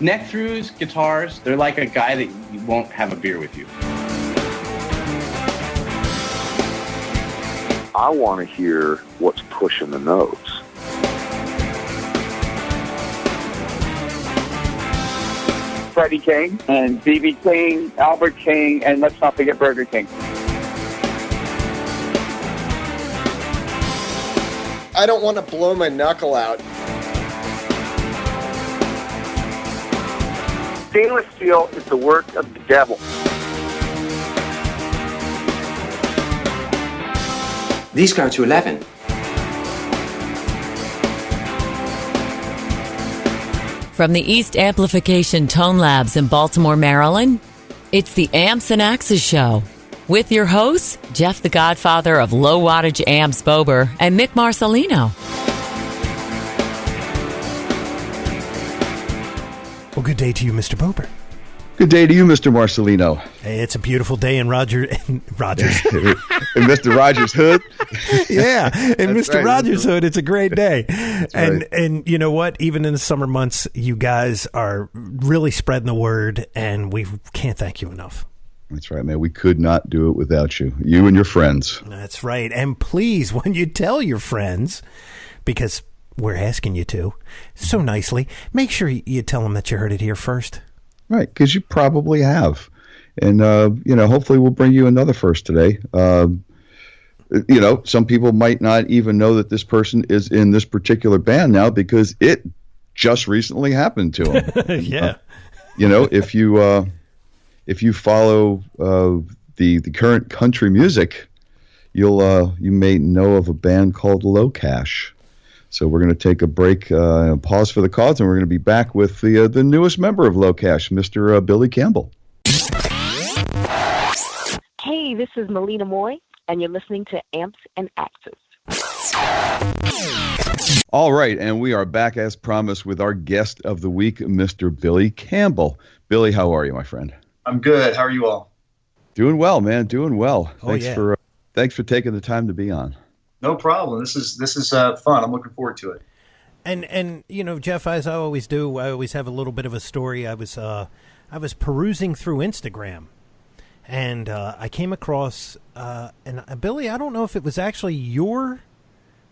Neck-throughs, guitars, they're like a guy that you won't have a beer with you. I want to hear what's pushing the notes. Freddie King and B.B. King, Albert King, and let's not forget Burger King. I don't want to blow my knuckle out. Stainless steel is the work of the devil. These go to 11. From the East Amplification Tone Labs in Baltimore, Maryland, it's the Amps and Axes Show with your hosts, Jeff the Godfather of Low Wattage Amps Bober and Mick Marcelino. Well, good day to you, Mr. Bober. Good day to you, Mr. Marcelino. Hey, it's a beautiful day in Rogers. In Mr. Rogers' hood. Yeah, in Mr. Right. Rogers' hood, it's a great day. Right. And you know what? Even in the summer months, you guys are really spreading the word, and we can't thank you enough. That's right, man. We could not do it without you. You and your friends. That's right. And please, when you tell your friends, because we're asking you to, so nicely, make sure you tell them that you heard it here first. Right, because you probably have. And, hopefully we'll bring you another first today. Some people might not even know that this person is in this particular band now because it just recently happened to him. Yeah. If you follow the current country music, you may know of a band called LOCASH. So we're going to take a break, pause for the calls, and we're going to be back with the newest member of LOCASH, Mr. Billy Campbell. Hey, this is Melina Moy, and you're listening to Amps and Axes. All right, and we are back as promised with our guest of the week, Mr. Billy Campbell. Billy, how are you, my friend? I'm good. How are you all? Doing well, man. Doing well. Thanks for taking the time to be on. No problem. This is fun. I'm looking forward to it. And Jeff, as I always do, I always have a little bit of a story. I was perusing through Instagram, and I came across and Billy, I don't know if it was actually it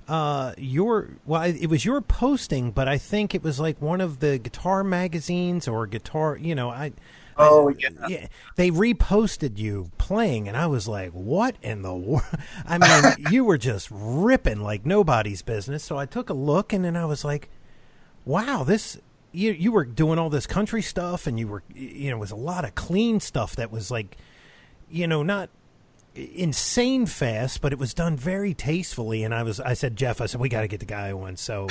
was your posting, but I think it was like one of the guitar magazines or guitar. Yeah. They reposted you playing, and I was like, what in the world? I mean, you were just ripping like nobody's business. So I took a look, and then I was like, wow, you were doing all this country stuff, and you were, it was a lot of clean stuff that was like, not insane fast, but it was done very tastefully. And I said, Jeff, we got to get the guy on. So,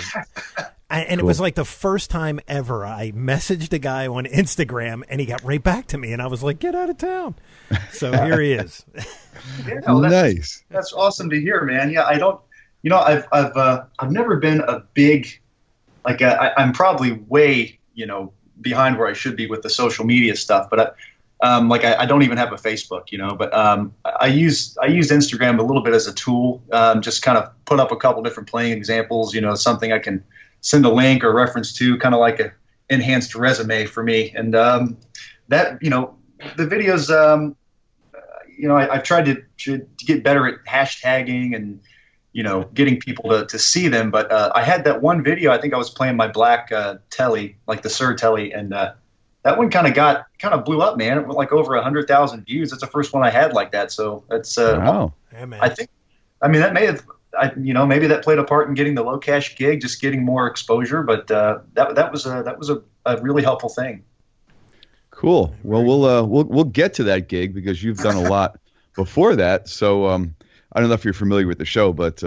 and cool. It was like the first time ever I messaged a guy on Instagram, and he got right back to me, and I was like, get out of town. So here he is. Yeah, nice. That's awesome to hear, man. Yeah, I don't, I've never been a big, I'm probably way, behind where I should be with the social media stuff, but I don't even have a Facebook, but I used Instagram a little bit as a tool, just kind of put up a couple different playing examples, something I can send a link or reference to, kind of like a enhanced resume for me. And that, the videos, I've tried to get better at hashtagging and, getting people to see them. But I had that one video, I think I was playing my black telly, like the Sir telly, and that one kind of blew up, man. It went like over 100,000 views. That's the first one I had like that. So that's wow. Yeah, man. That may have, maybe that played a part in getting the LOCASH gig, just getting more exposure. But that was a really helpful thing. Cool. Well, we'll get to that gig because you've done a lot before that. So I don't know if you're familiar with the show, but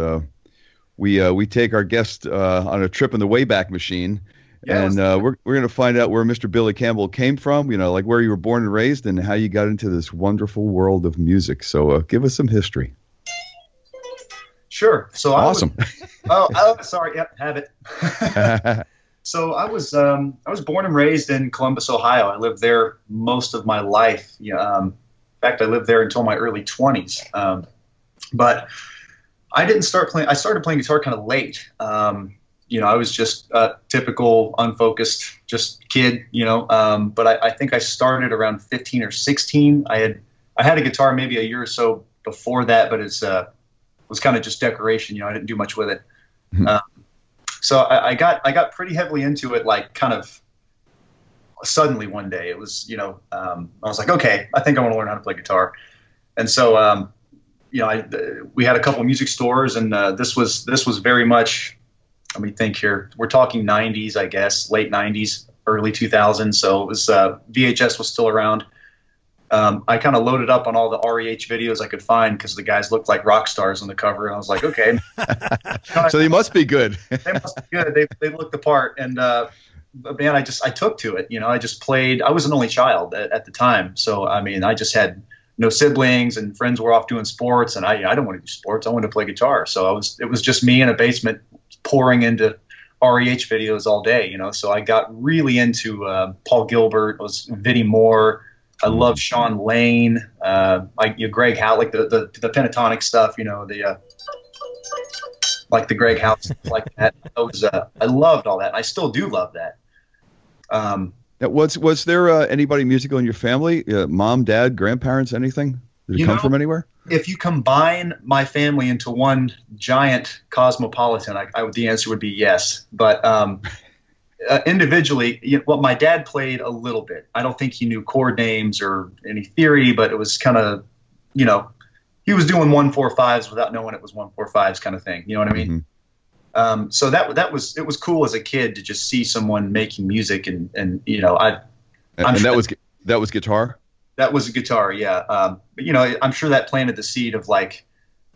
we take our guest on a trip in the Wayback Machine. Yeah, and we're going to find out where Mr. Billy Campbell came from, like where you were born and raised and how you got into this wonderful world of music. So give us some history. Sure. So awesome. Sorry. Yep. Have it. So I was born and raised in Columbus, Ohio. I lived there most of my life. In fact, I lived there until my early 20s. But I didn't start playing. I started playing guitar kind of late. I was just a typical unfocused, just kid, but I think I started around 15 or 16. I had a guitar maybe a year or so before that, but it was kind of just decoration. I didn't do much with it. So I got pretty heavily into it, like kind of suddenly one day. It was, I was like, okay, I think I want to learn how to play guitar. And so, we had a couple of music stores, and this was very much, let me think here. We're talking 90s, I guess, late 90s, early 2000s. So it was VHS was still around. I kind of loaded up on all the REH videos I could find because the guys looked like rock stars on the cover, and I was like, okay. So they must be good. They must be good. They looked the part, and man, I took to it. I just played. I was an only child at the time, so I mean, I just had no siblings, and friends were off doing sports, and I don't want to do sports. I wanted to play guitar, so it was just me in a basement pouring into REH videos all day. So I got really into Paul Gilbert, was Vinnie Moore. I love Sean Lane, Greg Howe, like the pentatonic stuff, like the Greg Howe stuff like that. I loved all that. And I still do love that. Was there anybody musical in your family? Mom, dad, grandparents, anything? Did it come from anywhere? If you combine my family into one giant cosmopolitan, the answer would be yes. But individually, my dad played a little bit. I don't think he knew chord names or any theory, but it was kind of, he was doing 1-4-5s without knowing it was 1-4-5s kind of thing. You know what I mean? Mm-hmm. So it was cool as a kid to just see someone making music, and that was guitar. That was a guitar, yeah. But I'm sure that planted the seed of like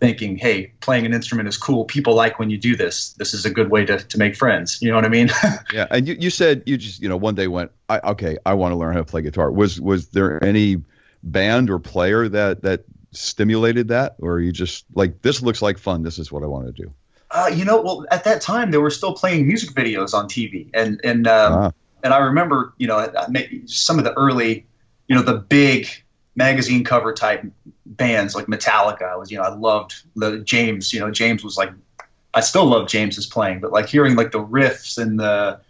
thinking, hey, playing an instrument is cool. People like when you do this. This is a good way to make friends. You know what I mean? Yeah. And you said you just, one day went, I want to learn how to play guitar. Was there any band or player that stimulated that? Or you just like, this looks like fun. This is what I want to do. Well, at that time they were still playing music videos on TV. And I remember, some of the early, the big magazine cover type bands like Metallica. I loved the James. James was like, I still love James's playing, but like hearing like the riffs and the,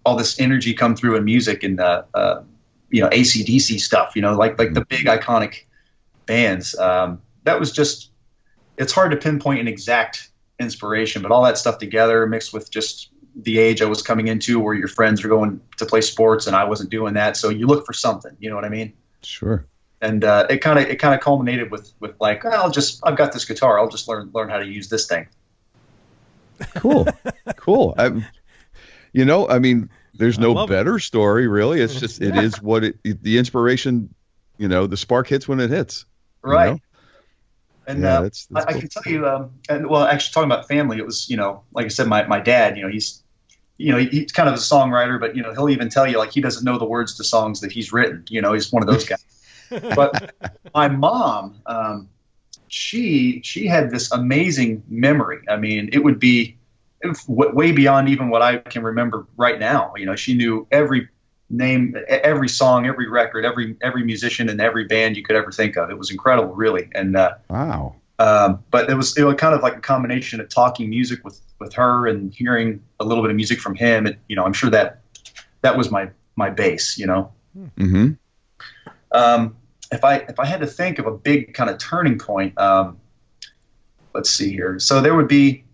all this energy come through in music and AC/DC stuff. Like the big iconic bands. That was just, it's hard to pinpoint an exact inspiration, but all that stuff together mixed with just the age I was coming into, where your friends are going to play sports and I wasn't doing that. So you look for something. You know what I mean? Sure. And it kind of culminated with like, I've got this guitar. I'll just learn how to use this thing. Cool. There's no better story really. It's just, it is what the inspiration, the spark hits when it hits. Right. And that's I cool. can tell you, actually talking about family, it was, like I said, my dad, he's kind of a songwriter, but, he'll even tell you like he doesn't know the words to songs that he's written. He's one of those guys. But my mom, she had this amazing memory. I mean, it would be way beyond even what I can remember right now. She knew every name, every song, every record, every musician and every band you could ever think of. It was incredible, really. And wow. But it was kind of like a combination of talking music with her and hearing a little bit of music from him. And, I'm sure that was my base, Mm-hmm. If I had to think of a big kind of turning point, let's see here. So there would be,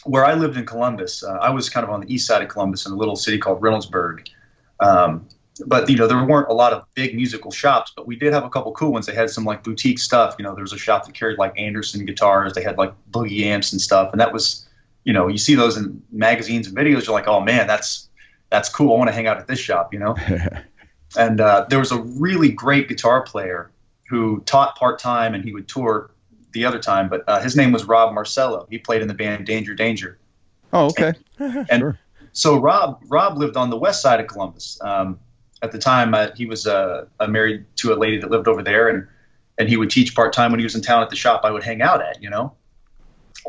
where I lived in Columbus, I was kind of on the east side of Columbus in a little city called Reynoldsburg. But, there weren't a lot of big musical shops, but we did have a couple cool ones. They had some like boutique stuff. There was a shop that carried like Anderson guitars. They had like boogie amps and stuff. And that was, you see those in magazines and videos. You're like, oh man, that's cool. I want to hang out at this shop, And there was a really great guitar player who taught part-time and he would tour the other time. But his name was Rob Marcello. He played in the band Danger Danger. Oh, okay. And sure. So Rob lived on the west side of Columbus. At the time, he was married to a lady that lived over there, and he would teach part-time when he was in town at the shop I would hang out at,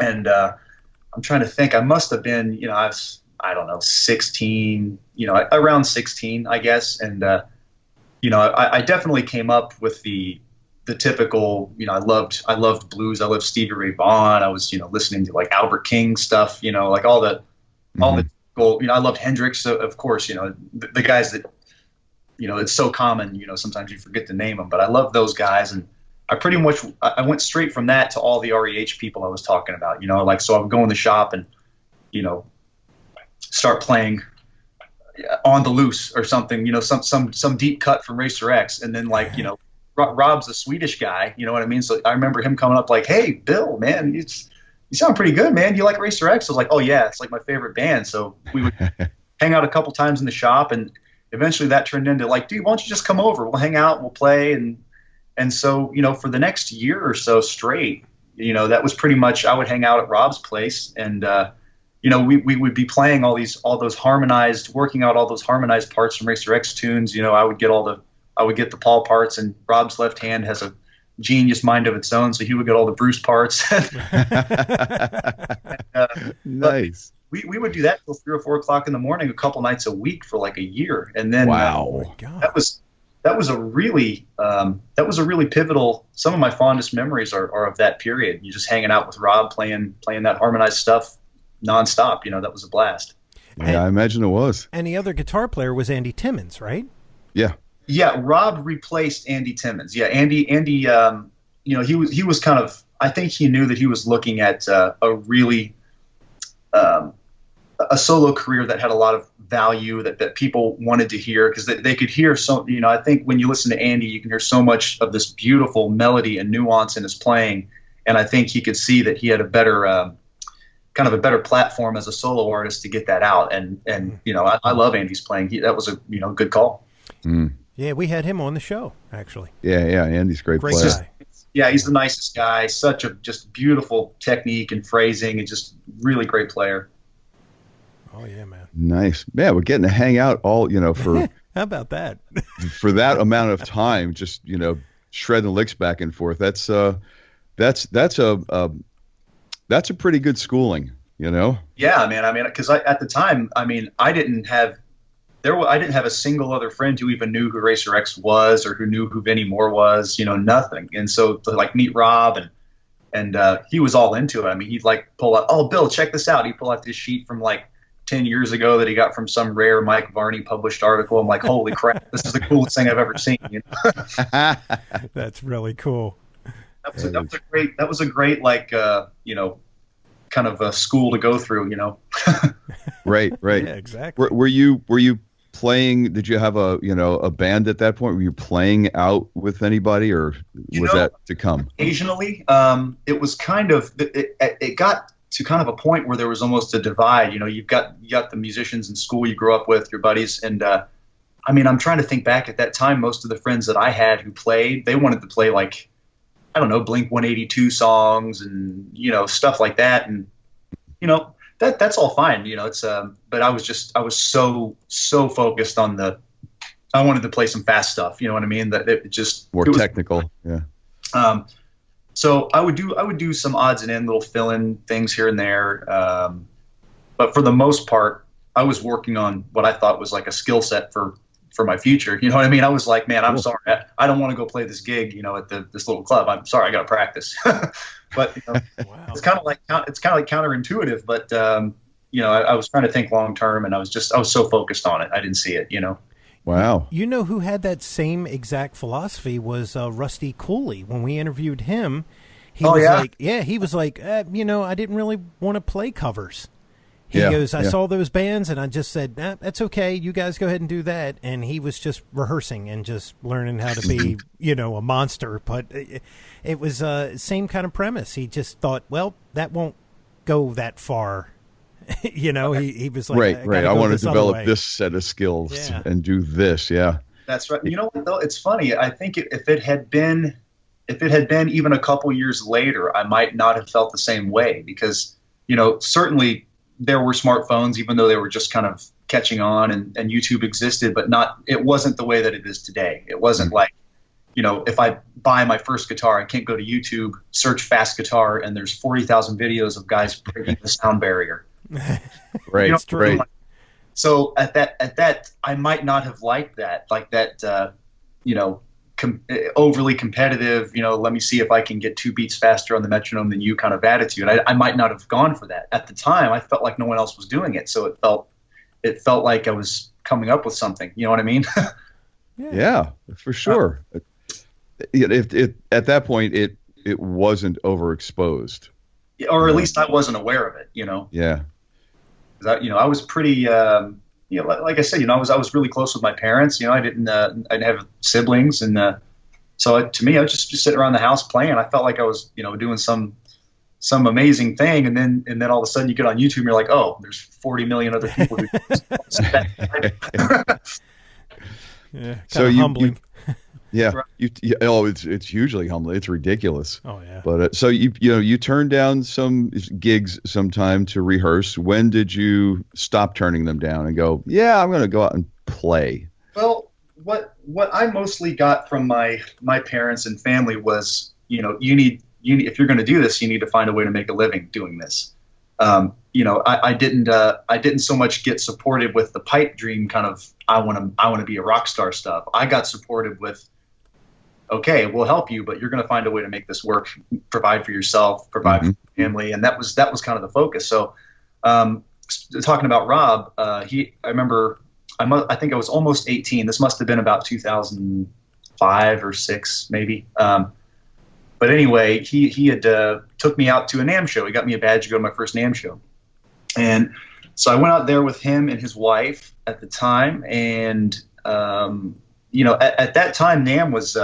And I'm trying to think. I must have been, I don't know, 16, around 16, I guess. And, I definitely came up with the typical, I loved blues. I loved Stevie Ray Vaughan. I was, listening to like Albert King stuff, like all all the gold. I loved Hendrix, of course. The guys that, it's so common. Sometimes you forget to name them, but I love those guys, and I pretty much I went straight from that to all the REH people I was talking about. So I would go in the shop and start playing On the Loose or something. Some deep cut from Racer X, and then Rob's a Swedish guy. You know what I mean? So I remember him coming up like, "Hey, Bill, man, you sound pretty good, man. You like Racer X?" I was like, "Oh yeah, it's like my favorite band." So we would hang out a couple times in the shop, and eventually that turned into like, "Dude, why don't you just come over? We'll hang out, we'll play." And so for the next year or so straight, that was pretty much, I would hang out at Rob's place, and we would be playing working out all those harmonized parts from Racer X tunes. I would get the Paul parts, and Rob's left hand has a genius mind of its own, so he would get all the Bruce parts. Nice. We would do that till 3 or 4 o'clock in the morning, a couple nights a week for like a year, and then wow, that was a really pivotal. Some of my fondest memories are of that period. You just hanging out with Rob, playing that harmonized stuff nonstop. That was a blast. Yeah, I imagine it was. And the other guitar player was Andy Timmons, right? Yeah. Yeah, Rob replaced Andy Timmons. Yeah, Andy, he was kind of, I think he knew that he was looking at a really a solo career that had a lot of value that people wanted to hear, because they could hear so, I think when you listen to Andy, you can hear so much of this beautiful melody and nuance in his playing, and I think he could see that he had a better kind of a better platform as a solo artist to get that out, and I love Andy's playing. That was a good call. Mm. Yeah, we had him on the show, actually. Yeah, Andy's great player. Guy. Yeah, he's the nicest guy. Such a just beautiful technique and phrasing, and just really great player. Oh yeah, man. Nice. Yeah, we're getting to hang out all, for how about that? for that amount of time, just shredding licks back and forth. That's a pretty good schooling, Yeah, man. I mean, because at the time, I didn't have a single other friend who even knew who Racer X was, or who knew who Vinnie Moore was. Nothing. And so to meet Rob, and he was all into it. He'd pull out, "Oh, Bill, check this out." He'd pull out this sheet from 10 years ago that he got from some rare Mike Varney published article. I'm like, holy crap, this is the coolest thing I've ever seen. That's really cool. That was a great kind of a school to go through, Right. Yeah, exactly. Were you playing? Did you have a band at that point? Were you playing out with anybody, or was that to come? Occasionally, it was kind of it got to kind of a point where there was almost a divide. You've got the musicians in school you grew up with, your buddies, and I'm trying to think back at that time. Most of the friends that I had who played, they wanted to play Blink 182 songs and stuff like that, and that's all fine. It's but I was so focused on I wanted to play some fast stuff. You know what I mean? That it just more technical. Yeah. So I would do some odds and ends, little fill-in things here and there, but for the most part, I was working on what I thought was like a skill set for my future. You know what I mean? I was like, man, I'm sorry, I don't want to go play this gig, at this little club. I'm sorry, I got to practice. But wow. It's kind of like counterintuitive, but I was trying to think long term, and I was so focused on it, I didn't see it. Wow. Who had that same exact philosophy was Rusty Cooley. When we interviewed him, he was like, I didn't really want to play covers. He goes, I saw those bands, and I just said, that's okay. You guys go ahead and do that. And he was just rehearsing and just learning how to be, a monster. But it was same kind of premise. He just thought, well, that won't go that far. He was like, right. I want to develop this set of skills and do this. Yeah, that's right. You know what though? It's funny. I think if it had been even a couple years later, I might not have felt the same way, because certainly there were smartphones, even though they were just kind of catching on, and YouTube existed, but it wasn't the way that it is today. It wasn't like, if I buy my first guitar, I can't go to YouTube, search fast guitar, and there's 40,000 videos of guys breaking the sound barrier. Right. Right. So at that, I might not have liked that, overly competitive, let me see if I can get 2 beats faster on the metronome than you kind of attitude. I might not have gone for that. At the time, I felt like no one else was doing it. So it felt like I was coming up with something. You know what I mean? Yeah, for sure. At that point, it wasn't overexposed. Or at least I wasn't aware of it, Yeah. I was pretty, like I said, I was really close with my parents. I didn't have siblings, and so to me, I was just sitting around the house playing. I felt like I was, doing some amazing thing, and then all of a sudden you get on YouTube and you're like, oh, there's 40 million other people who. Yeah, so humbling. Yeah, it's hugely humbling. It's ridiculous. Oh yeah. But so you turned down some gigs sometime to rehearse. When did you stop turning them down and go, yeah, I'm going to go out and play? Well, what I mostly got from my parents and family was, you need if you're going to do this, you need to find a way to make a living doing this. I didn't so much get supported with the pipe dream kind of I want to be a rock star stuff. I got supported with, okay, we'll help you, but you're going to find a way to make this work, provide for yourself, provide for your family, and that was kind of the focus. So, talking about Rob, I think I was almost 18. This must have been about 2005 or 6, maybe. But anyway, he had took me out to a NAMM show. He got me a badge to go to my first NAMM show, and so I went out there with him and his wife at the time, and at that time, NAMM was.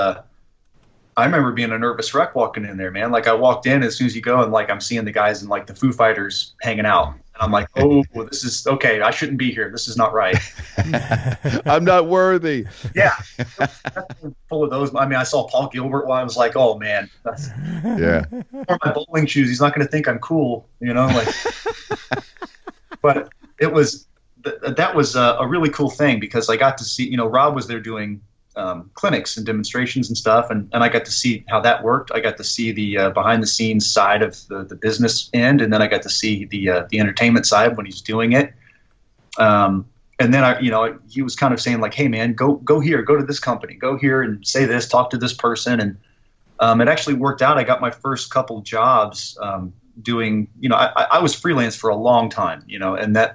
I remember being a nervous wreck walking in there, man. Like I walked in as soon as you go, and like I'm seeing the guys and like the Foo Fighters hanging out, and I'm like, oh, well, this is okay. I shouldn't be here. This is not right. I'm not worthy. Yeah, full of those. I mean, I saw Paul Gilbert while I was like, oh man, yeah. Or my bowling shoes. He's not going to think I'm cool, like. But it was that was a really cool thing because I got to see, Rob was there doing clinics and demonstrations and stuff, and I got to see how that worked. I got to see the behind the scenes side of the business end, and then I got to see the entertainment side when he's doing it. And then he was kind of saying like, hey man, go here, go to this company, go here and say this, talk to this person, and it actually worked out. I got my first couple jobs doing, I was freelance for a long time,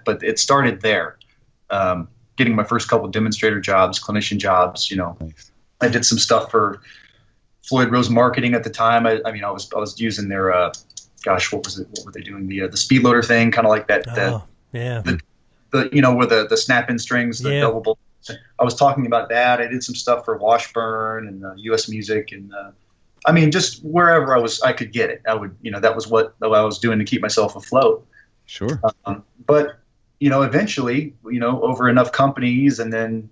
but it started there. Getting my first couple of demonstrator jobs, clinician jobs, Nice. I did some stuff for Floyd Rose Marketing at the time. I was using their, what was it? What were they doing? The speed loader thing, kind of like that. Yeah. Where the snap-in strings, the double bolt. I was talking about that. I did some stuff for Washburn and U.S. Music, and just wherever I could get it. I would, that was what I was doing to keep myself afloat. Sure. But eventually, over enough companies, and then,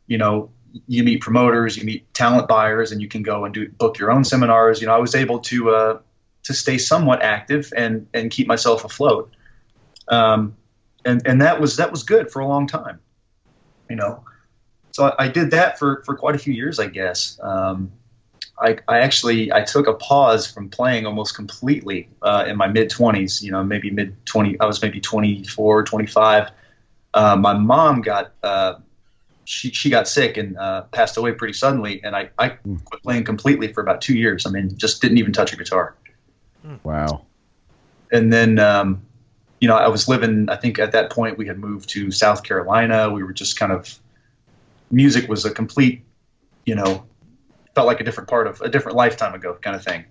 you meet promoters, you meet talent buyers, and you can go and book your own seminars. I was able to stay somewhat active and keep myself afloat. And that was good for a long time, So I did that for quite a few years, I guess. I took a pause from playing almost completely in my mid-20s, maybe mid-20. I was maybe 24, 25. My mom got she got sick and passed away pretty suddenly, and I quit playing completely for about 2 years. Just didn't even touch a guitar. Wow. And then I was living. I think at that point we had moved to South Carolina. We were just kind of music was a complete, felt like a different lifetime ago kind of thing.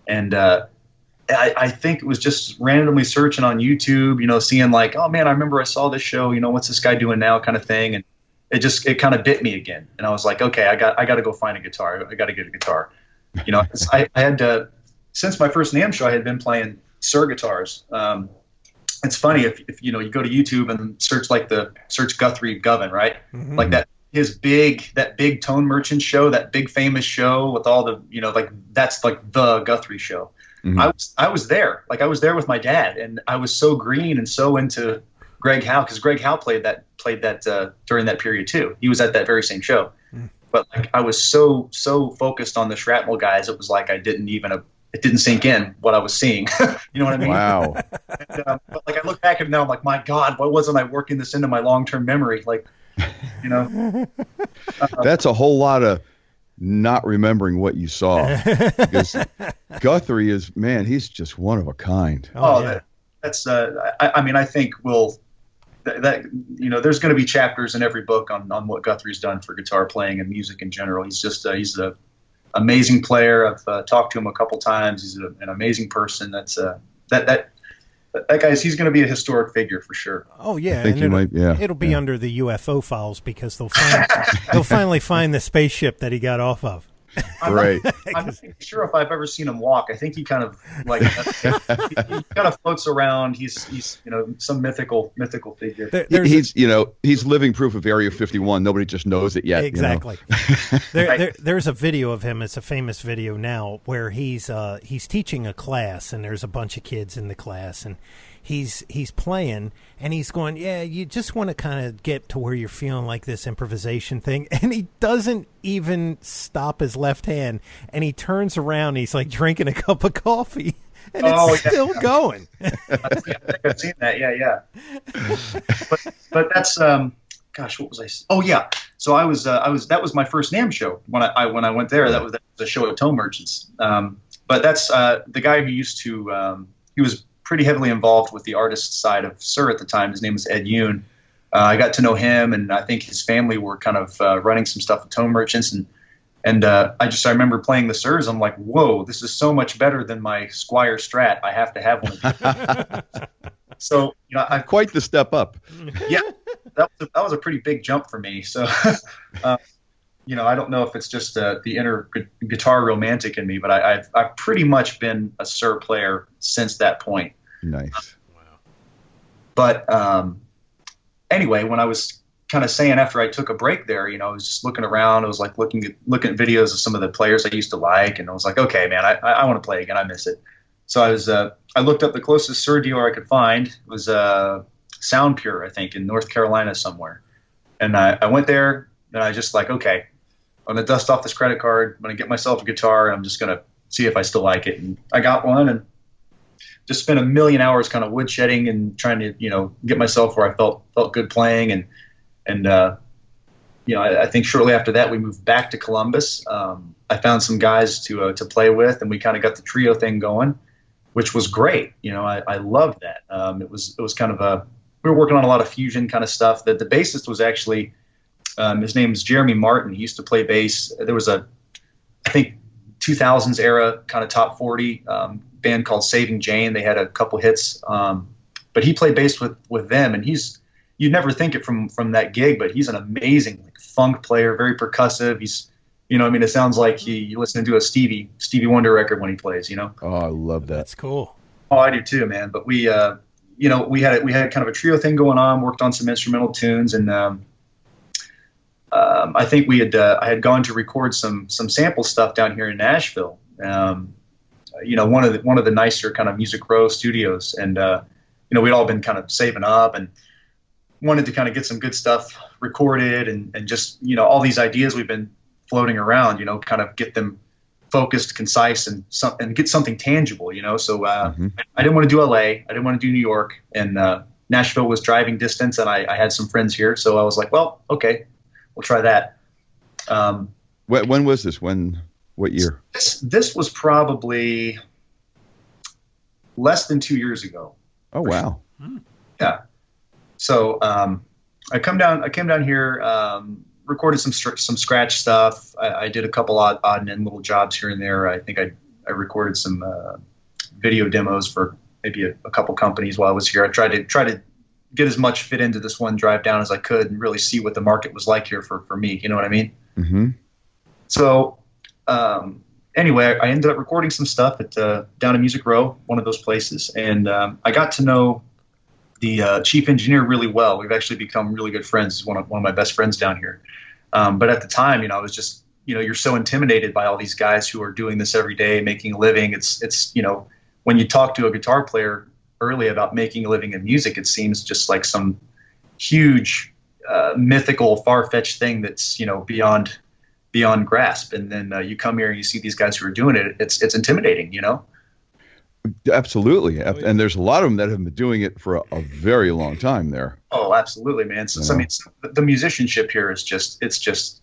And I think it was just randomly searching on YouTube, seeing like, oh man, I remember I saw this show, what's this guy doing now kind of thing. And it kind of bit me again. And I was like, okay, I got to go find a guitar. I got to get a guitar. I had to, since my first NAMM show, I had been playing Suhr guitars. It's funny if you go to YouTube and search Guthrie Govan, right? Mm-hmm. Like that. That big Tone Merchant show, that big famous show with all the, that's like the Guthrie show. Mm-hmm. I was there. Like I was there with my dad, and I was so green and so into Greg Howe, because Greg Howe played that during that period too. He was at that very same show. Mm-hmm. But like I was so focused on the shrapnel guys, it was like it didn't sink in what I was seeing. You know what I mean? Wow. And, but like I look back at it now, I'm like, my God, why wasn't I working this into my long-term memory? Like, that's a whole lot of not remembering what you saw. Because Guthrie is, man, he's just one of a kind. That's I think that there's going to be chapters in every book on what Guthrie's done for guitar playing and music in general. He's just he's an amazing player. I've talked to him a couple times. He's an amazing person. That's that guy's, he's going to be a historic figure for sure. Oh yeah, I think it'll be under the UFO files because they'll finally find the spaceship that he got off of. Right. I'm not sure if I've ever seen him walk. I think he kind of he kind of floats around. He's some mythical figure. He's living proof of Area 51. Nobody just knows it yet. Exactly. There's a video of him. It's a famous video now where he's teaching a class and there's a bunch of kids in the class and he's playing and he's going, yeah, you just want to kind of get to where you're feeling like this improvisation thing, and he doesn't even stop his left hand and he turns around and he's like drinking a cup of coffee and it's still going. I think I've seen that. Yeah. but that's gosh, what was I? Oh yeah. So I was that was my first NAMM show when I went there. That was the show at Tone Merchants. But that's the guy who used to he was pretty heavily involved with the artist side of Sir at the time. His name was Ed Yoon. I got to know him, and I think his family were kind of running some stuff at Tone Merchants, and I remember playing the Sirs. I'm like, whoa, this is so much better than my Squier Strat. I have to have one. So I've quite the step up. Yeah, that was a pretty big jump for me. So I don't know if it's just the inner guitar romantic in me, but I've pretty much been a Sir player since that point. Nice. Wow. But anyway, when I was kind of saying after I took a break there, I was just looking around. I was like looking at videos of some of the players I used to like, and I was like, okay, man, I want to play again. I miss it. So I looked up the closest Sir dealer I could find. It was Sound Pure, I think, in North Carolina somewhere. And I went there, and I just like, okay, I'm going to dust off this credit card. I'm going to get myself a guitar, and I'm just going to see if I still like it. And I got one, and just spent a million hours kind of woodshedding and trying to, get myself where I felt good playing. And I think shortly after that, we moved back to Columbus. I found some guys to play with, and we kind of got the trio thing going, which was great. I loved that. It was kind of we were working on a lot of fusion kind of stuff. The bassist was actually, his name is Jeremy Martin. He used to play bass. There was I think 2000s era kind of top 40 band called Saving Jane. They had a couple hits, but he played bass with them, and you'd never think it from that gig, but he's an amazing funk player, very percussive. He's, it sounds like you're listening to a Stevie Wonder record when he plays, Oh, I love that. That's cool. Oh, I do too, man. But we had kind of a trio thing going on, worked on some instrumental tunes, and I think I had gone to record some sample stuff down here in Nashville. One of the nicer kind of Music Row studios, and we'd all been kind of saving up and wanted to kind of get some good stuff recorded, and just all these ideas we've been floating around, kind of get them focused, concise, and get something tangible, So I didn't want to do LA, I didn't want to do New York, and Nashville was driving distance, and I had some friends here, so I was like, well, okay, we'll try that. When was this? What year? This was probably less than 2 years ago. Oh wow! Yeah. So I came down here, recorded some scratch stuff. I did a couple odd and end little jobs here and there. I think I recorded some video demos for maybe a couple companies while I was here. I tried to get as much fit into this one drive down as I could and really see what the market was like here for me. You know what I mean? Mm-hmm. So anyway, I ended up recording some stuff at down in Music Row, one of those places, and I got to know the chief engineer really well. We've actually become really good friends. He's one of my best friends down here. But at the time, I was just, you're so intimidated by all these guys who are doing this every day, making a living. It's when you talk to a guitar player early about making a living in music, it seems just like some huge, mythical, far-fetched thing that's, beyond grasp. And then you come here and you see these guys who are doing it. It's intimidating, Absolutely. And there's a lot of them that have been doing it for a very long time there. Oh, absolutely, man. So I mean, the musicianship here is just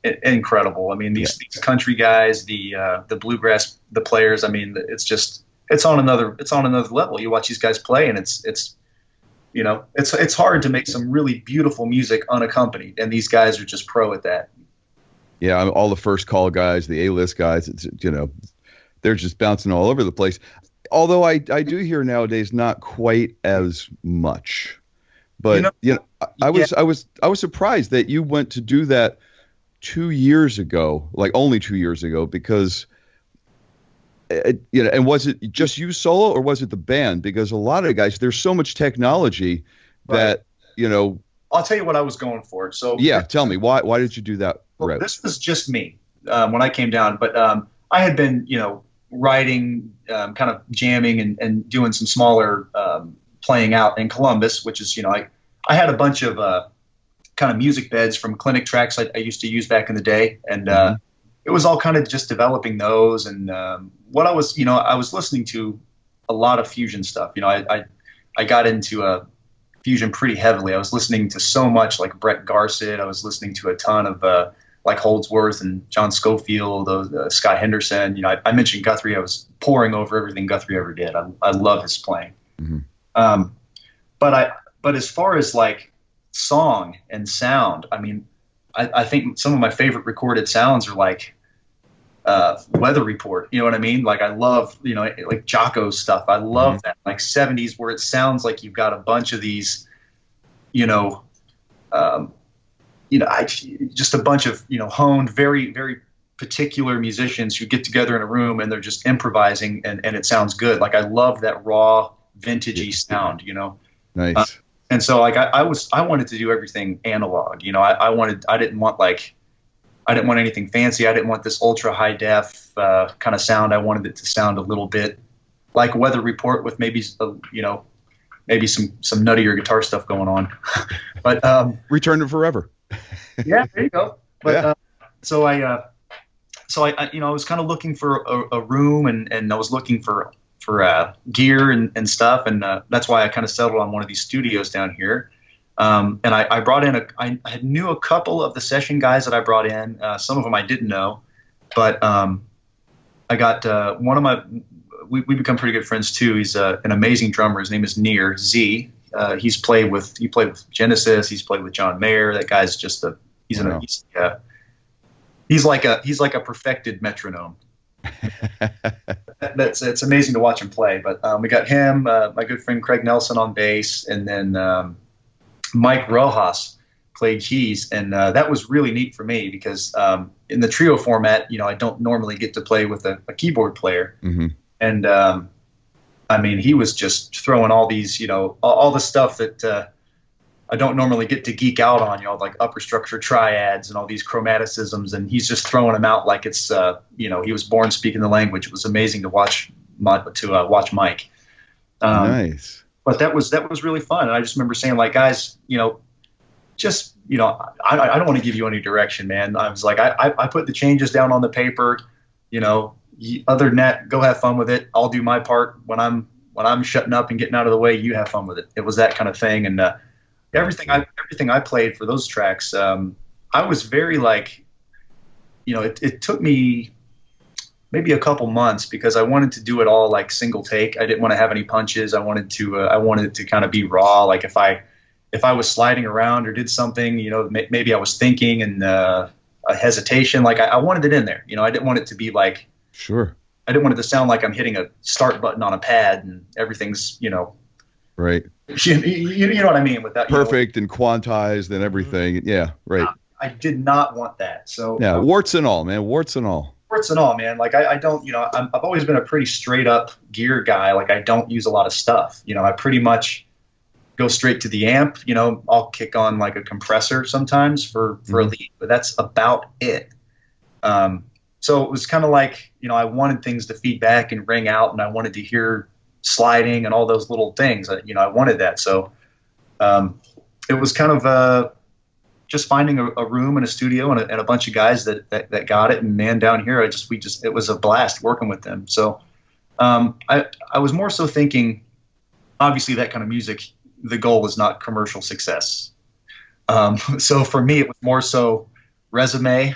incredible. I mean, these country guys, the bluegrass, the players. I mean, it's on another level. You watch these guys play, and it's hard to make some really beautiful music unaccompanied, and these guys are just pro at that. Yeah, all the first call guys, the A-list guys, they're just bouncing all over the place. Although I do hear nowadays not quite as much, but I was surprised that you went to do that 2 years ago, like only 2 years ago, because and was it just you solo or was it the band? Because a lot of guys, there's so much technology that I'll tell you what I was going for. So yeah, tell me why did you do that? Well, this was just me when I came down, but I had been writing, kind of jamming and doing some smaller playing out in Columbus, which is, I had a bunch of kind of music beds from clinic tracks I used to use back in the day. And it was all kind of just developing those. And what I was listening to a lot of fusion stuff. I got into fusion pretty heavily. I was listening to so much like Brett Garsett. I was listening to a ton of like Holdsworth and John Scofield, Scott Henderson. I mentioned Guthrie. I was poring over everything Guthrie ever did. I love his playing. Mm-hmm. But as far as like song and sound, I mean, I think some of my favorite recorded sounds are like Weather Report. You know what I mean? Like I love, like Jocko's stuff. I love that, like 70s, where it sounds like you've got a bunch of these, just a bunch of, honed, very, very particular musicians who get together in a room and they're just improvising and it sounds good. Like I love that raw, vintagey sound, Nice. And so like I wanted to do everything analog. I didn't want anything fancy. I didn't want this ultra high def kind of sound. I wanted it to sound a little bit like Weather Report with maybe some nuttier guitar stuff going on. But Return to Forever. Yeah, there you go. But so I was kind of looking for a room and I was looking for gear and stuff, and that's why I kind of settled on one of these studios down here. And I brought in I knew a couple of the session guys that I brought in. Some of them I didn't know, but I got one of my. We become pretty good friends too. He's an amazing drummer. His name is Near Z. He played with Genesis. He's played with John Mayer. That guy's just he's like a perfected metronome. It's amazing to watch him play. But we got him, my good friend Craig Nelson on bass, and then Mike Rojas played keys, and that was really neat for me because in the trio format, I don't normally get to play with a keyboard player, and I mean, he was just throwing all these, all the stuff that I don't normally get to geek out on, like upper structure triads and all these chromaticisms, and he's just throwing them out like it's, he was born speaking the language. It was amazing to watch Mike. Nice. But that was really fun, and I just remember saying, like, guys, I don't want to give you any direction, man. I was like, I put the changes down on the paper, other than that, go have fun with it. I'll do my part when I'm shutting up and getting out of the way. You have fun with it. It was that kind of thing, and everything I played for those tracks, I was very like, it took me maybe a couple months because I wanted to do it all like single take. I didn't want to have any punches. I wanted it to kind of be raw. Like if I was sliding around or did something, maybe I was thinking and a hesitation. Like I wanted it in there. I didn't want it to be like. Sure. I didn't want it to sound like I'm hitting a start button on a pad and everything's, right. You know what I mean with that. Perfect and quantized and everything. Yeah, right. I did not want that. So yeah, warts and all, man. Warts and all, man. Like I don't, I've always been a pretty straight up gear guy. Like I don't use a lot of stuff. I pretty much go straight to the amp. I'll kick on like a compressor sometimes for a lead, but that's about it. So it was kind of like, I wanted things to feed back and ring out, and I wanted to hear sliding and all those little things. I wanted that. So it was kind of just finding a room and a studio and a bunch of guys that got it. And man, down here, it was a blast working with them. So I was more so thinking, obviously that kind of music, the goal is not commercial success. So for me, it was more so resume,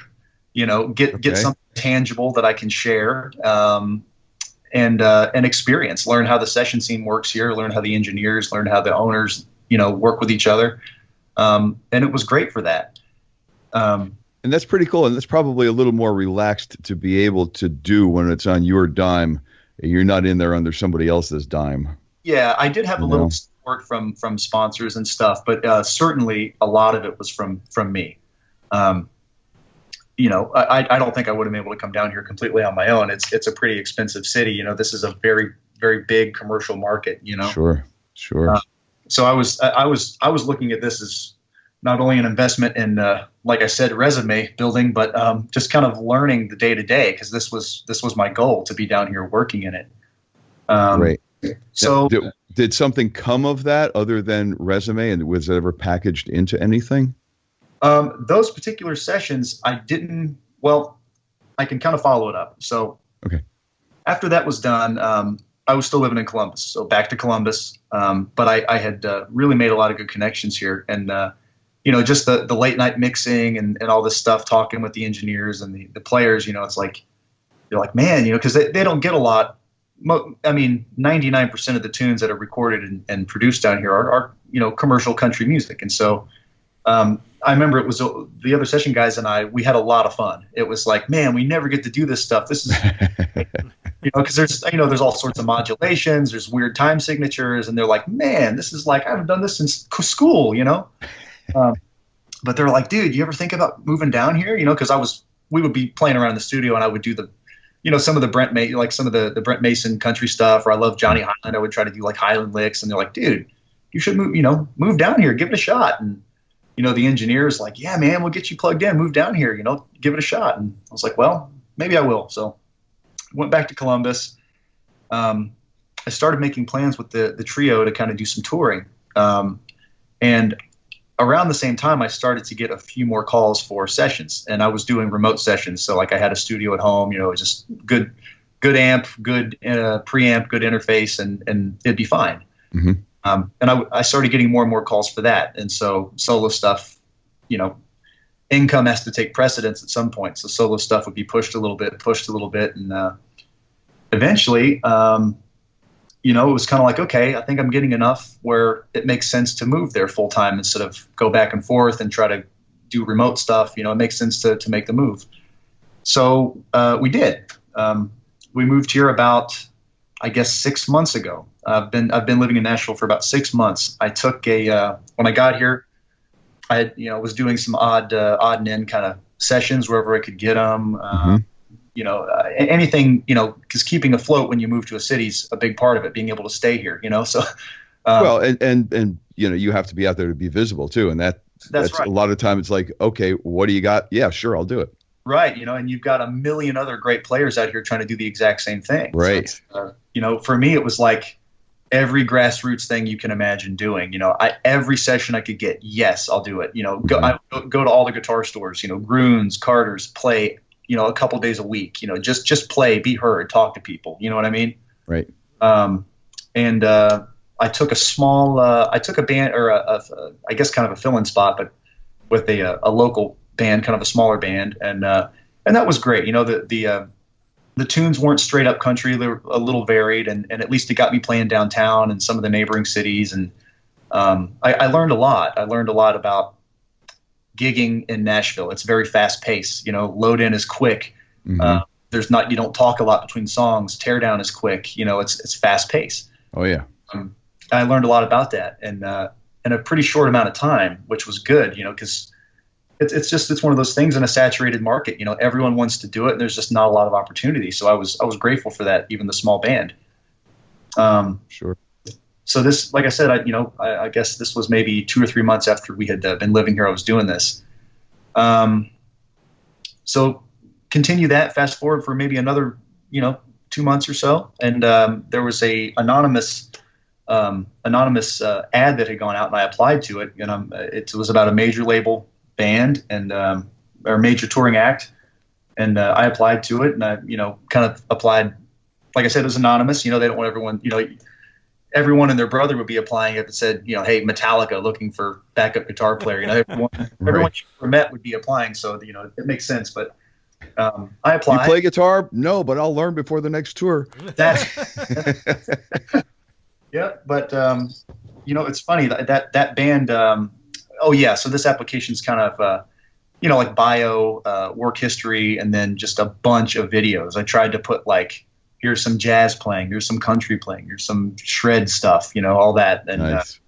get something tangible that I can share, and experience, learn how the session scene works here, learn how the engineers, learn how the owners, work with each other. And it was great for that. And that's pretty cool. And that's probably a little more relaxed to be able to do when it's on your dime. You're not in there under somebody else's dime. Yeah, I did have a little support from sponsors and stuff, but certainly a lot of it was from me. I don't think I would have been able to come down here completely on my own. It's a pretty expensive city. This is a very, very big commercial market. Sure. So I was looking at this as not only an investment in, like I said, resume building, but just kind of learning the day to day, because this was my goal, to be down here working in it. Right. So did something come of that other than resume, and was it ever packaged into anything? Those particular sessions, I didn't. Well, I can kind of follow it up. So after that was done, I was still living in Columbus, so back to Columbus. But I had really made a lot of good connections here, and just the late night mixing and all this stuff, talking with the engineers and the players. It's like, you're like, man, because they don't get a lot. 99% of the tunes that are recorded and produced down here are commercial country music. And so I remember it was the other session guys and we had a lot of fun. It was like, man, we never get to do this stuff. This is, because there's all sorts of modulations, there's weird time signatures, and they're like, man, this is like, I haven't done this since school, but they're like, dude, you ever think about moving down here? Because we would be playing around in the studio, and I would do some of the Brent Mason country stuff, or I love Johnny Highland. I would try to do like Highland licks, and they're like, dude, you should move down here, give it a shot. And, the engineer's like, yeah, man, we'll get you plugged in, move down here, give it a shot. And I was like, well, maybe I will. So went back to Columbus. I started making plans with the trio to kind of do some touring. And around the same time, I started to get a few more calls for sessions, and I was doing remote sessions. So like I had a studio at home, just good amp, good preamp, good interface, and it'd be fine. Mm-hmm. And I started getting more and more calls for that. And so solo stuff, income has to take precedence at some point. So solo stuff would be pushed a little bit. And eventually, it was kind of like, okay, I think I'm getting enough where it makes sense to move there full time instead of go back and forth and try to do remote stuff. It makes sense to make the move. So we did. We moved here about, I guess, 6 months ago. I've been living in Nashville for about 6 months. I took when I got here, I was doing some odd and end kind of sessions wherever I could get them. Anything, because keeping afloat when you move to a city is a big part of it, being able to stay here, so. Well, and you have to be out there to be visible too. And that's right. A lot of time it's like, okay, what do you got? Yeah, sure, I'll do it. Right. And you've got a million other great players out here trying to do the exact same thing. Right. So for me, it was like every grassroots thing you can imagine doing. Every session I could get, yes, I'll do it. I go to all the guitar stores, Grunes, Carter's, play, a couple days a week, just play, be heard, talk to people. You know what I mean? Right. And I took a band, or I guess kind of a fill-in spot, but with a local band, kind of a smaller band. And that was great. The tunes weren't straight up country. They were a little varied, and at least it got me playing downtown and some of the neighboring cities. And I learned a lot. I learned a lot about gigging in Nashville. It's very fast paced. Load in is quick. Mm-hmm. You don't talk a lot between songs. Tear down is quick. It's fast paced. Oh yeah. I learned a lot about that, and in a pretty short amount of time, which was good. Because it's one of those things in a saturated market. Everyone wants to do it, and there's just not a lot of opportunity. So I was grateful for that, even the small band. Sure. So this, like I said, I guess this was maybe 2 or 3 months after we had been living here. I was doing this. So continue that. Fast forward for maybe another, 2 months or so, and there was a anonymous ad that had gone out, and I applied to it. And it was about a major label band and or major touring act, and I applied to it, and I kind of applied like I said, it was anonymous. They don't want everyone, everyone and their brother would be applying if it said, hey, Metallica looking for backup guitar player. Everyone you ever met would be applying. So, it makes sense. But I applied. You play guitar? No, but I'll learn before the next tour. Yeah, but it's funny that band. So this application is kind of like bio, work history, and then just a bunch of videos. I tried to put like, here's some jazz playing, here's some country playing, here's some shred stuff, all that, and nice.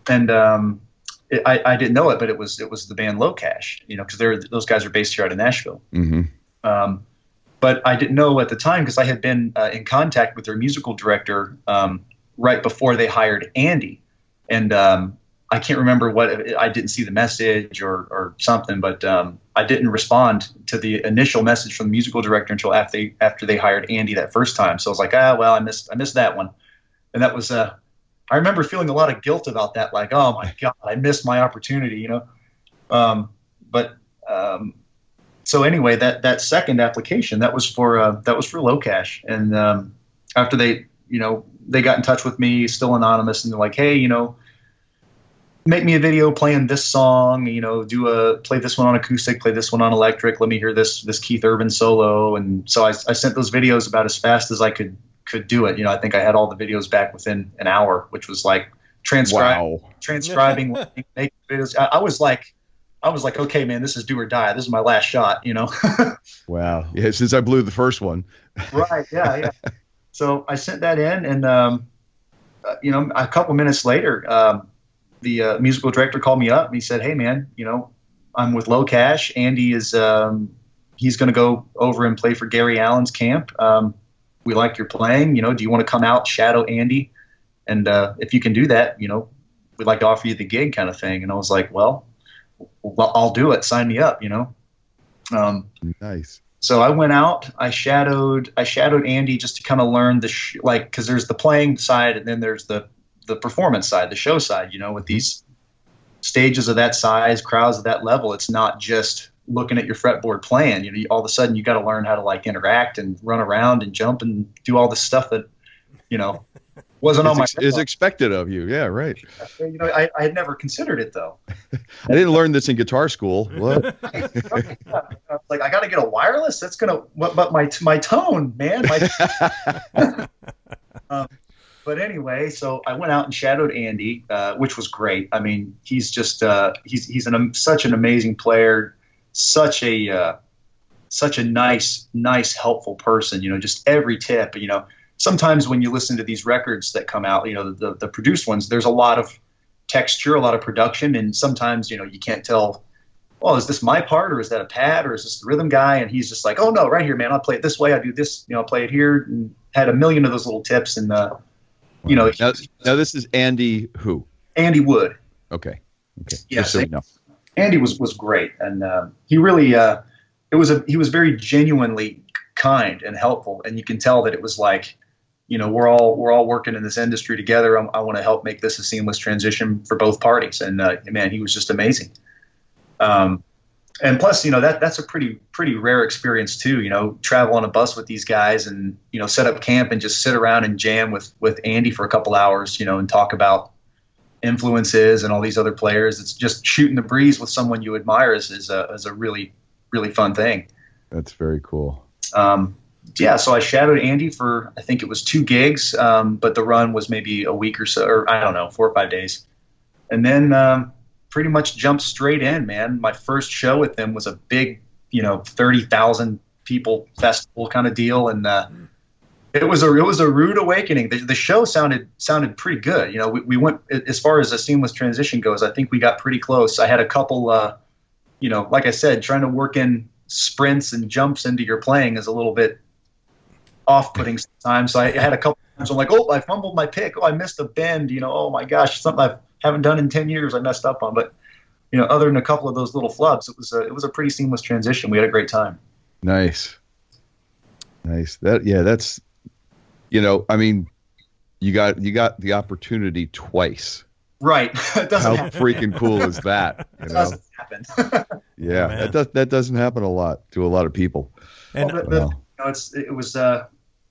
I didn't know it, but it was the band LOCASH, because those guys are based here out of Nashville. Mm-hmm. But I didn't know at the time because I had been in contact with their musical director right before they hired Andy, and I can't remember I didn't see the message or something, but I didn't respond to the initial message from the musical director until after they hired Andy that first time. So I was like, I missed that one, and that was I remember feeling a lot of guilt about that, like, oh my God, I missed my opportunity, So anyway, that second application that was for LOCASH, and after they got in touch with me, still anonymous, and they're like, hey, make me a video playing this song, play this one on acoustic, play this one on electric. Let me hear this Keith Urban solo. And so I sent those videos about as fast as I could do it. I think I had all the videos back within an hour, which was like transcribing, making videos. I was like, okay, man, this is do or die. This is my last shot, Wow. Yeah. Since I blew the first one. Right. Yeah. So I sent that in, and, a couple minutes later, the musical director called me up and he said, hey man, I'm with LOCASH. Andy is, he's going to go over and play for Gary Allen's camp. We like your playing, do you want to come out, shadow Andy? And, if you can do that, we'd like to offer you the gig kind of thing. And I was like, well, I'll do it. Sign me up, Nice. So I went out, I shadowed Andy just to kind of learn cause there's the playing side and then there's the performance side, the show side, with these stages of that size, crowds of that level. It's not just looking at your fretboard playing, all of a sudden you got to learn how to like interact and run around and jump and do all this stuff that, wasn't on my is expected of you. Yeah. Right. I had never considered it though. I didn't learn this in guitar school. What? Like, I got to get a wireless. That's going to, but my tone, man, but anyway, so I went out and shadowed Andy, which was great. I mean, he's just he's such an amazing player, such a nice, helpful person. Just every tip. Sometimes when you listen to these records that come out, the produced ones, there's a lot of texture, a lot of production, and sometimes you can't tell. Well, is this my part, or is that a pad, or is this the rhythm guy? And he's just like, oh no, right here, man. I'll play it this way. I do this. I'll play it here. And had a million of those little tips and. Now this is Andy who? Andy Wood. Okay. Yeah, so you know. Andy was great, and he really he was very genuinely kind and helpful, and you can tell that it was like, we're all working in this industry together. I want to help make this a seamless transition for both parties, and man, he was just amazing. And plus, that's a pretty rare experience too. Travel on a bus with these guys and, set up camp and just sit around and jam with Andy for a couple hours, and talk about influences and all these other players. It's just shooting the breeze with someone you admire is a really, really fun thing. That's very cool. So I shadowed Andy for, I think it was 2 gigs, but the run was maybe a week or so, or I don't know, 4 or 5 days. And then, pretty much jumped straight in, man. My first show with them was a big, 30,000 people festival kind of deal, and it was a rude awakening. The show sounded pretty good. We went, as far as a seamless transition goes, I think we got pretty close. I had a couple, like I said, trying to work in sprints and jumps into your playing is a little bit off-putting sometimes. So I had a couple times I'm like, oh, I fumbled my pick. Oh, I missed a bend. Oh my gosh, something I haven't done in 10 years I messed up on. But other than a couple of those little flubs, it was a pretty seamless transition. We had a great time. Nice. That's I mean, you got the opportunity twice. Right. How freaking cool is that? It doesn't happen. Yeah, that doesn't happen a lot to a lot of people. And it was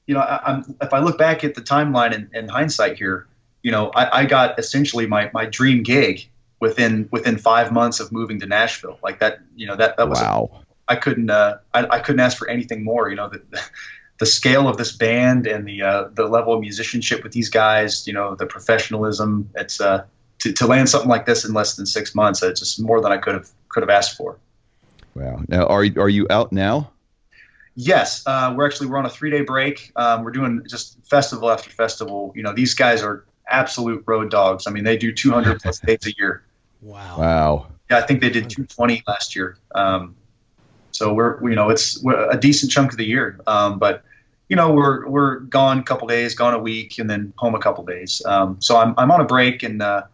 if I look back at the timeline in hindsight here, I got essentially my dream gig within 5 months of moving to Nashville. Like that, that was wow. I couldn't ask for anything more. The scale of this band and the level of musicianship with these guys, the professionalism. It's to land something like this in less than 6 months. It's just more than I could have asked for. Wow. Now, are you out now? Yes, we're on a 3-day break. We're doing just festival after festival. These guys are absolute road dogs. I mean, they do 200 plus days a year. Wow. Yeah, I think they did 220 last year. So we're a decent chunk of the year. But we're gone a couple days, gone a week, and then home a couple days. So I'm on a break, and but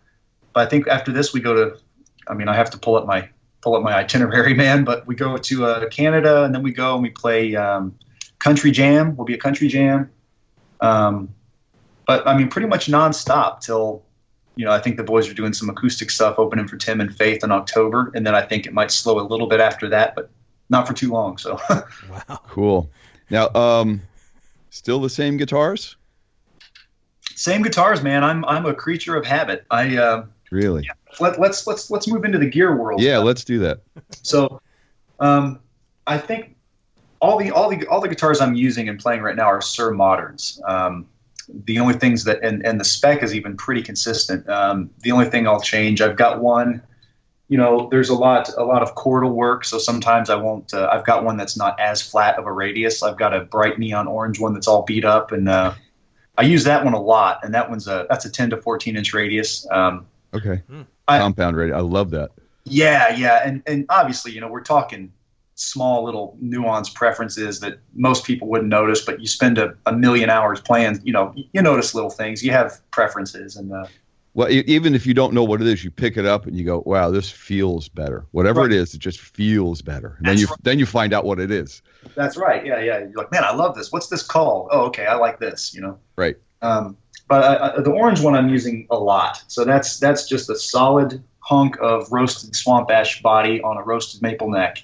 I think after this we go to. I mean, I have to pull up my itinerary, man. But we go to Canada, and then we go and we play country jam. We'll be a country jam. But I mean, pretty much nonstop till. I think the boys are doing some acoustic stuff, opening for Tim and Faith in October, and then I think it might slow a little bit after that, but not for too long. So, wow, cool. Now, still the same guitars? Same guitars, man. I'm a creature of habit. Really. Yeah, let's move into the gear world. Yeah, let's do that. So, I think all the guitars I'm using and playing right now are Sir Moderns. The only things that and the spec is even pretty consistent. The only thing I'll change, I've got one. There's a lot of chordal work, so sometimes I won't. I've got one that's not as flat of a radius. I've got a bright neon orange one that's all beat up, and I use that one a lot. And that's a 10 to 14 inch radius. Okay, compound radius. I love that. Yeah, and obviously, we're talking small little nuanced preferences that most people wouldn't notice, but you spend a million hours playing, you notice little things. You have preferences, and well, even if you don't know what it is, you pick it up and you go, wow, this feels better. Whatever it is, it just feels better. And then you find out what it is. That's right. Yeah. You're like, man, I love this. What's this called? Oh, okay, I like this. Right. But the orange one I'm using a lot. So that's just a solid hunk of roasted swamp ash body on a roasted maple neck.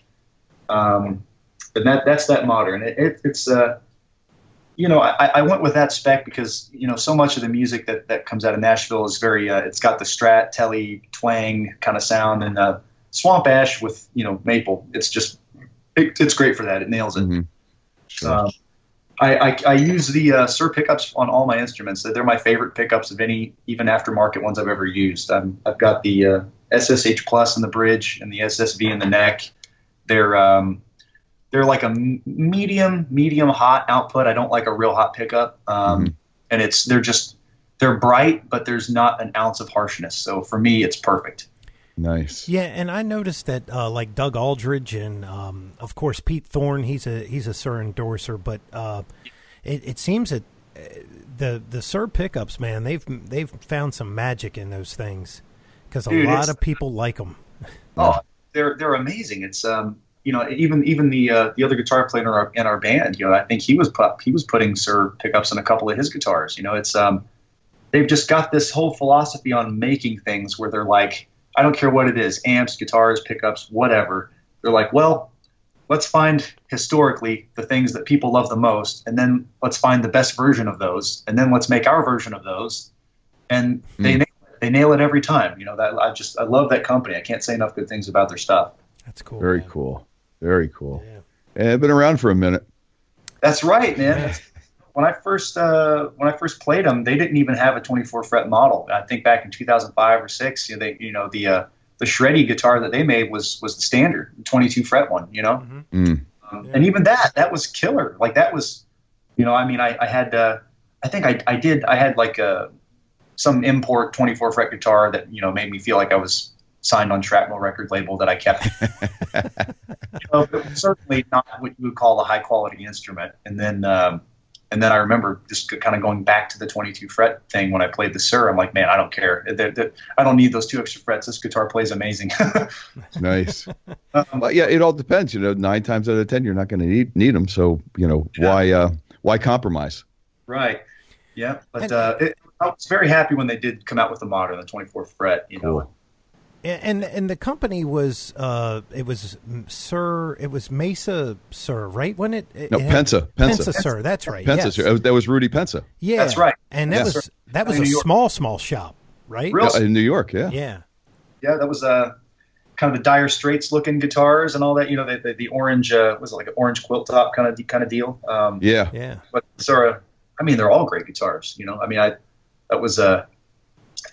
And that's that Modern. It's I went with that spec because so much of the music that comes out of Nashville is very it's got the Strat, Telly, twang kind of sound, and swamp ash with maple. It's just it's great for that. It nails it. Mm-hmm. Sure. I use the Sir pickups on all my instruments. They're my favorite pickups of any even aftermarket ones I've ever used. I've got the SSH Plus in the bridge and the SSV in the neck. They're like a medium hot output. I don't like a real hot pickup. And they're bright, but there's not an ounce of harshness. So for me, it's perfect. Nice. Yeah, and I noticed that like Doug Aldridge and of course Pete Thorne, he's a Sir endorser, but it seems that the Sir pickups, man, they've found some magic in those things because a lot of people like them. Oh, they're amazing. It's even the other guitar player in our band, I think he was putting Sir pickups in a couple of his guitars. It's they've just got this whole philosophy on making things where they're like, I don't care what it is, amps, guitars, pickups, whatever. They're like, well, let's find historically the things that people love the most, and then let's find the best version of those, and then let's make our version of those. And they nail it every time. I love that company. I can't say enough good things about their stuff. That's cool. Very cool. Very cool. Yeah. And I've been around for a minute. That's right, man. Yeah. When I first played them, they didn't even have a 24 fret model. I think back in 2005 or 6, the shreddy guitar that they made was the standard 22 fret one. And even that was killer. Like that was, I had like some import 24 fret guitar that made me feel like I was signed on Shrapnel record label that I kept. It was certainly not what you would call a high quality instrument. And then I remember just kind of going back to the 22 fret thing when I played the Sir. I'm like, man, I don't care. I don't need those 2 extra frets. This guitar plays amazing. Nice. Well, yeah, it all depends. 9 times out of 10, you're not going to need them. So why compromise? Right. Yeah. But I was very happy when they did come out with the Modern, the 24 fret. Cool. And the company was Mesa Sir, right? When it Pensa Sir, that's right. Pensa yes. Sir. That was Rudy Pensa. Yeah, that's right. And that was a small shop, right? In New York, yeah. Yeah, that was kind of the Dire Straits looking guitars and all that. You know, the orange was it like an orange quilt top kind of deal. Yeah. But Sora, I mean, they're all great guitars. You know, I mean, I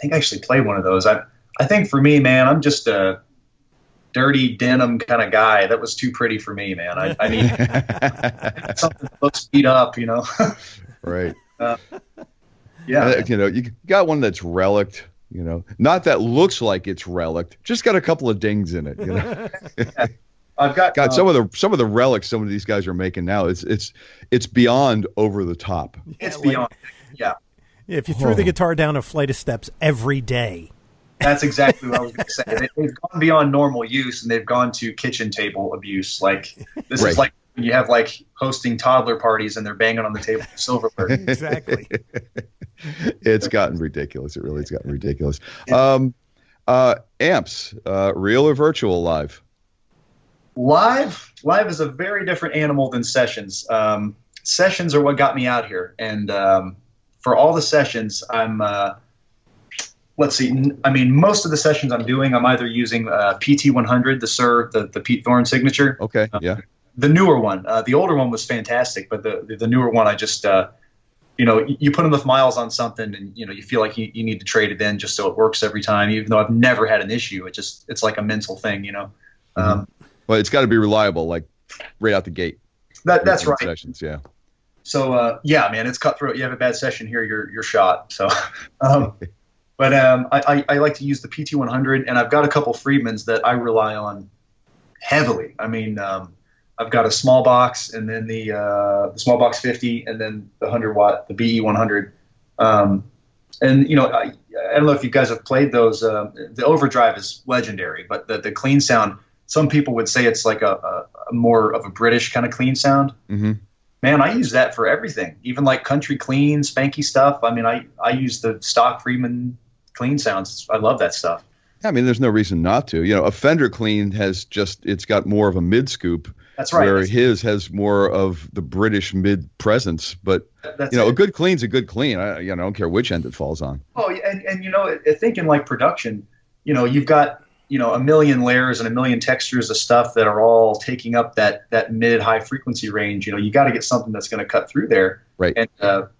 think I actually played one of those. I think for me, man, I'm just a dirty denim kind of guy. That was too pretty for me, man. I need something that looks beat up, you know. Right. Yeah. You know, you got one that's relict. You know, not that looks like it's relict, just got a couple of dings in it. You know, I've got some of the relics some of these guys are making now. It's beyond over the top. It's beyond. Yeah. If you threw the guitar down a flight of steps every day. That's exactly what I was going to say. They've gone beyond normal use and they've gone to kitchen table abuse. Like this is like when you have like hosting toddler parties and they're banging on the table with silverware. Exactly. It's gotten ridiculous. It really has gotten ridiculous. Amps, real or virtual live? Live is a very different animal than sessions. Sessions are what got me out here. And for all the sessions, I'm let's see. I mean, most of the sessions I'm doing, I'm either using PT100, the Sir, the Pete Thorne signature. Okay, yeah. The newer one. The older one was fantastic, but the newer one, I just, you know, you put enough miles on something and, you know, you feel like you need to trade it in just so it works every time, even though I've never had an issue. It's like a mental thing, you know. Well, it's got to be reliable, like right out the gate. That's right. Sessions, yeah. So, yeah, man, it's cutthroat. You have a bad session here, you're shot. So, but I like to use the PT100, and I've got a couple Friedmans that I rely on heavily. I mean, I've got a small box, and then the small box 50, and then the 100-watt, the BE100. And you know, I don't know if you guys have played those. The overdrive is legendary, but the clean sound. Some people would say it's like a more of a British kind of clean sound. Mm-hmm. Man, I use that for everything, even like country clean, spanky stuff. I mean, I use the stock Friedman clean sounds. I love that stuff. I mean, there's no reason not to. You know, a Fender clean it's got more of a mid scoop. That's right. Where his has more of the British mid presence. But you know, a good clean's a good clean. I don't care which end it falls on. Oh, and you know, thinking like production, you know, you've got, you know, a million layers and a million textures of stuff that are all taking up that mid high frequency range. You know, you got to get something that's going to cut through there. Right. And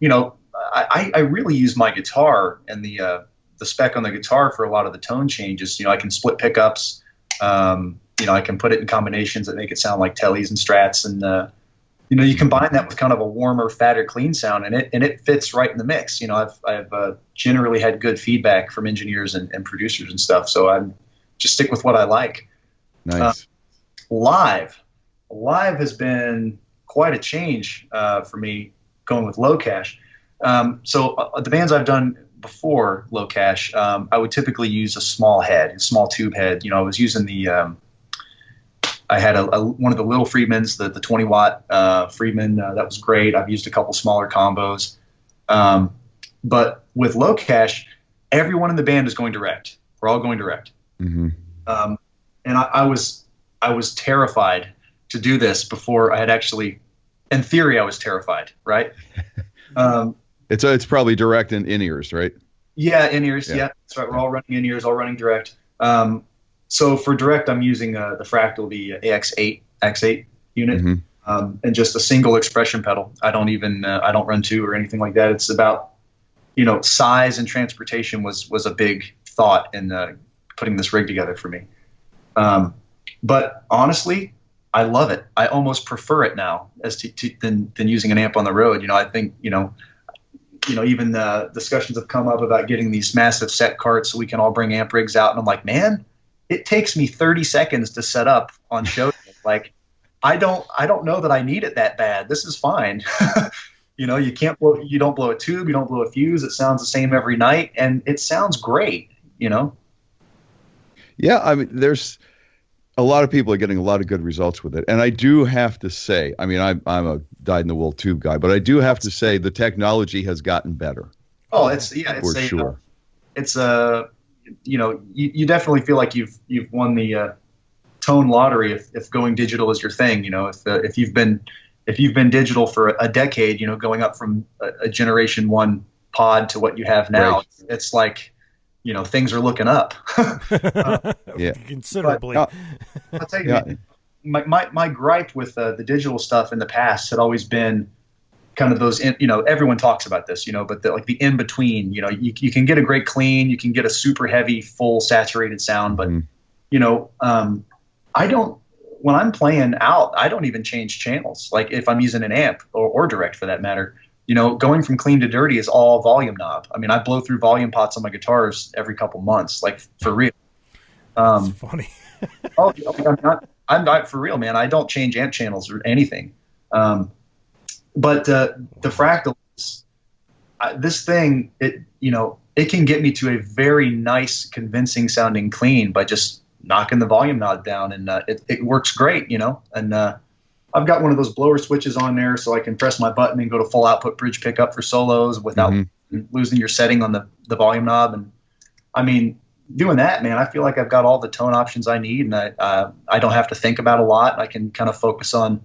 you know, I really use my guitar and the spec on the guitar for a lot of the tone changes. You know, I can split pickups. You know, I can put it in combinations that make it sound like tellies and strats, and you know, you combine that with kind of a warmer, fatter, clean sound, and it fits right in the mix. You know, I've generally had good feedback from engineers and producers and stuff, so I'm just stick with what I like. Nice. Live has been quite a change for me going with LOCASH. So the bands I've done before LOCASH, I would typically use a small tube head. You know, I was using I had one of the little Friedmans, the 20-watt Friedman. That was great. I've used a couple smaller combos. But with LOCASH, everyone in the band is going direct. We're all going direct. Mm-hmm. And I was terrified to do this before I had actually, in theory, I was terrified, right? It's probably direct in ears, right? Yeah, in ears. Yeah, that's right. We're all running in ears, all running direct. So for direct, I'm using the Fractal, the X8 unit, mm-hmm. And just a single expression pedal. I don't run two or anything like that. It's about, you know, size and transportation was a big thought in putting this rig together for me. But honestly, I love it. I almost prefer it now than using an amp on the road. You know, I think, you know, even discussions have come up about getting these massive set carts so we can all bring amp rigs out. And I'm like, man, it takes me 30 seconds to set up on show. Like, I don't know that I need it that bad. This is fine. You know, you don't blow a tube, you don't blow a fuse. It sounds the same every night, and it sounds great, you know? Yeah, I mean, there's a lot of people are getting a lot of good results with it. And I do have to say, I mean, I'm a dyed-in-the-wool tube guy, but I do have to say the technology has gotten better. Oh, for sure. It's you definitely feel like you've won the tone lottery if going digital is your thing. If you've been digital for a decade, going up from a generation one pod to what you have now, right. It's like, things are looking up. Considerably. I'll tell you, my gripe with the digital stuff in the past had always been kind of those, everyone talks about this, but the in between, you can get a great clean, you can get a super heavy, full saturated sound, but when I'm playing out, I don't even change channels. Like if I'm using an amp or direct for that matter, going from clean to dirty is all volume knob. I mean, I blow through volume pots on my guitars every couple months, like for real. That's funny. I'm not for real, man. I don't change amp channels or anything. But the fractal, this thing, it can get me to a very nice, convincing sounding clean by just knocking the volume knob down, and it works great, And I've got one of those blower switches on there, so I can press my button and go to full output bridge pickup for solos without losing your setting on the volume knob. And I mean, doing that, man, I feel like I've got all the tone options I need, and I don't have to think about a lot. I can kind of focus on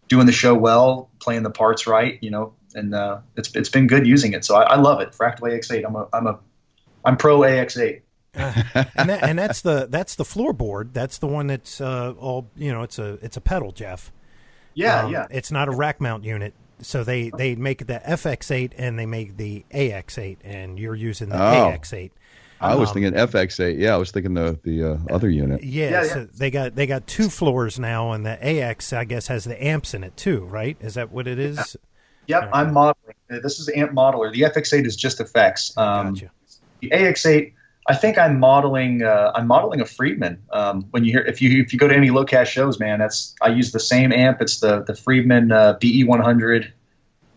doing the show well, playing the parts right, and it's been good using it. So I love it. Fractal AX8. I'm pro AX8. And that's the floorboard. That's the one that's all, it's a pedal, Jeff. Yeah. It's not a rack mount unit. So they make the FX8 and they make the AX8, and you're using the AX8. I was thinking FX8. Yeah, I was thinking the other unit. Yeah, so they got two floors now, and the AX, I guess, has the amps in it too, right? Is that what it is? Yep, right. I'm modeling. This is the amp modeler. The FX8 is just effects. Gotcha. The AX8, I think I'm modeling a Friedman. When you hear, if you go to any LOCASH shows, man, I use the same amp. It's the Friedman BE100.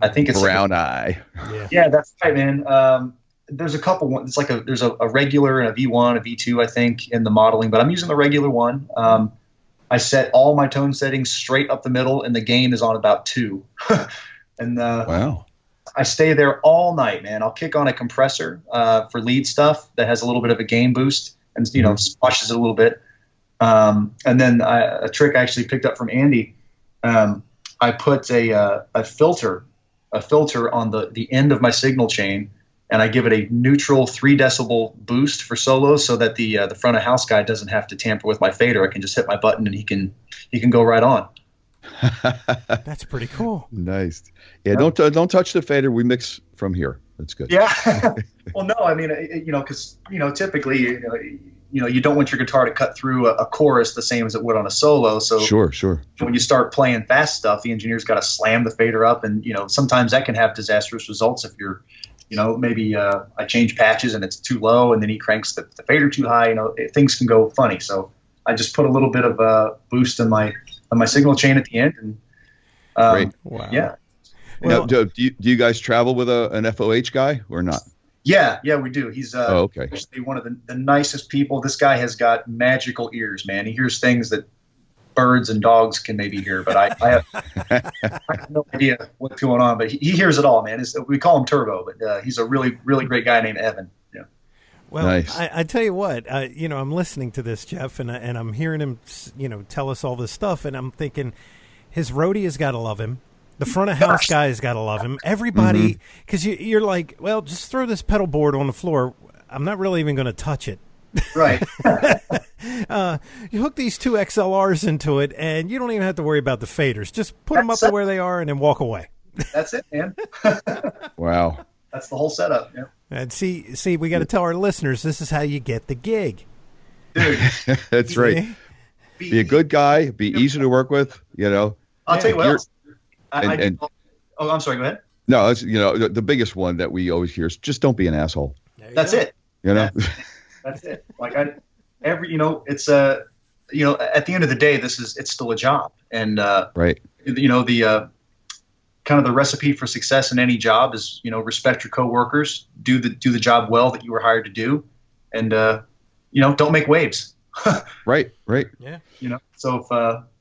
I think it's Brown Eye. Yeah, that's right, man. There's a couple ones. It's like there's a regular and a V1, a V2, I think, in the modeling, but I'm using the regular one. I set all my tone settings straight up the middle, and the gain is on about 2. And wow. I stay there all night, man. I'll kick on a compressor for lead stuff that has a little bit of a gain boost and squashes it a little bit. And then a trick I actually picked up from Andy. I put a filter on the end of my signal chain, and I give it a neutral 3 decibel boost for solos, so that the front of house guy doesn't have to tamper with my fader. I can just hit my button and he can go right on. That's pretty cool. Nice. Yeah, don't touch the fader. We mix from here. That's good. Yeah. Well, no, I mean, because typically, you don't want your guitar to cut through a chorus the same as it would on a solo. So sure. When you start playing fast stuff, the engineer's got to slam the fader up, and sometimes that can have disastrous results if you're, maybe I change patches and it's too low, and then he cranks the fader too high. Things can go funny. So I just put a little bit of a boost in my signal chain at the end, and great. Wow. Yeah. Now, do you guys travel with an FOH guy or not? Yeah, we do. He's okay. Actually one of the nicest people. This guy has got magical ears, man. He hears things that birds and dogs can maybe hear, but I have no idea what's going on. But he hears it all, man. We call him Turbo, but he's a really, really great guy named Evan. Yeah. Well, nice. I tell you what, I'm listening to this, Jeff, and I'm hearing him, tell us all this stuff, and I'm thinking his roadie has got to love him. The front of house guy has got to love him. Everybody, because you're like, well, just throw this pedal board on the floor. I'm not really even going to touch it. Right. You hook these 2 XLRs into it, and you don't even have to worry about the faders. Just put them up to where they are and then walk away. That's it, man. Wow. That's the whole setup. Yeah. And see, we got to tell our listeners this is how you get the gig. Dude. That's right. Be a good guy. Be easy to work with. I'll tell you what else. I'm sorry. Go ahead. No, it's, the biggest one that we always hear is just don't be an asshole. That's it. That's it. Like it's at the end of the day, it's still a job, and right. The kind of the recipe for success in any job is respect your coworkers, do the job well that you were hired to do, and don't make waves. Right. Yeah. So if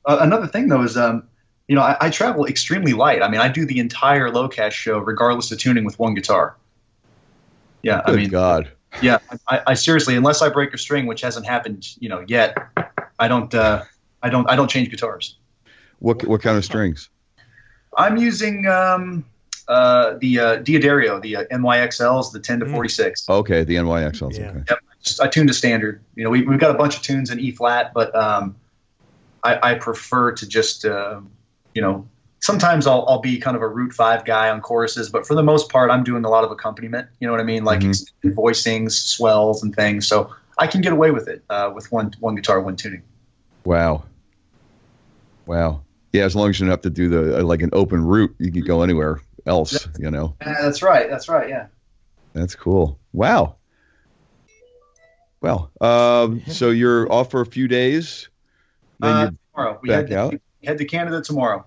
another thing though is I travel extremely light. I mean, I do the entire LOCASH show regardless of tuning with one guitar. Yeah, Good God. Yeah, I seriously, unless I break a string, which hasn't happened, yet, I don't change guitars. What kind of strings? I'm using the Diodario, the NYXLs, the 10 to 46. Okay, the NYXLs. Yeah. Okay. Yep, I tuned to standard. We've got a bunch of tunes in E flat, but I prefer to just sometimes I'll be kind of a root 5 guy on choruses, but for the most part, I'm doing a lot of accompaniment. You know what I mean? Like voicings, swells, and things. So I can get away with it with one guitar, one tuning. Wow. Yeah, as long as you don't have to do the like an open root, you can go anywhere else. That's right. Yeah. That's cool. Wow. Well, so you're off for a few days. Then Tomorrow we head to Canada tomorrow.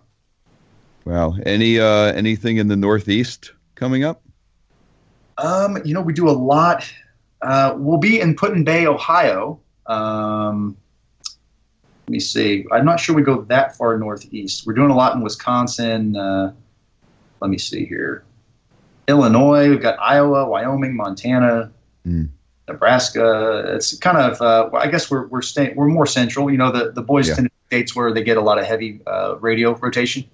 Wow. Anything in the Northeast coming up? We do a lot. We'll be in Put-in-Bay, Ohio. Let me see. I'm not sure we go that far northeast. We're doing a lot in Wisconsin. Let me see here. Illinois. We've got Iowa, Wyoming, Montana, Nebraska. It's kind of. I guess we're more central. The boys tend to be states where they get a lot of heavy radio rotation.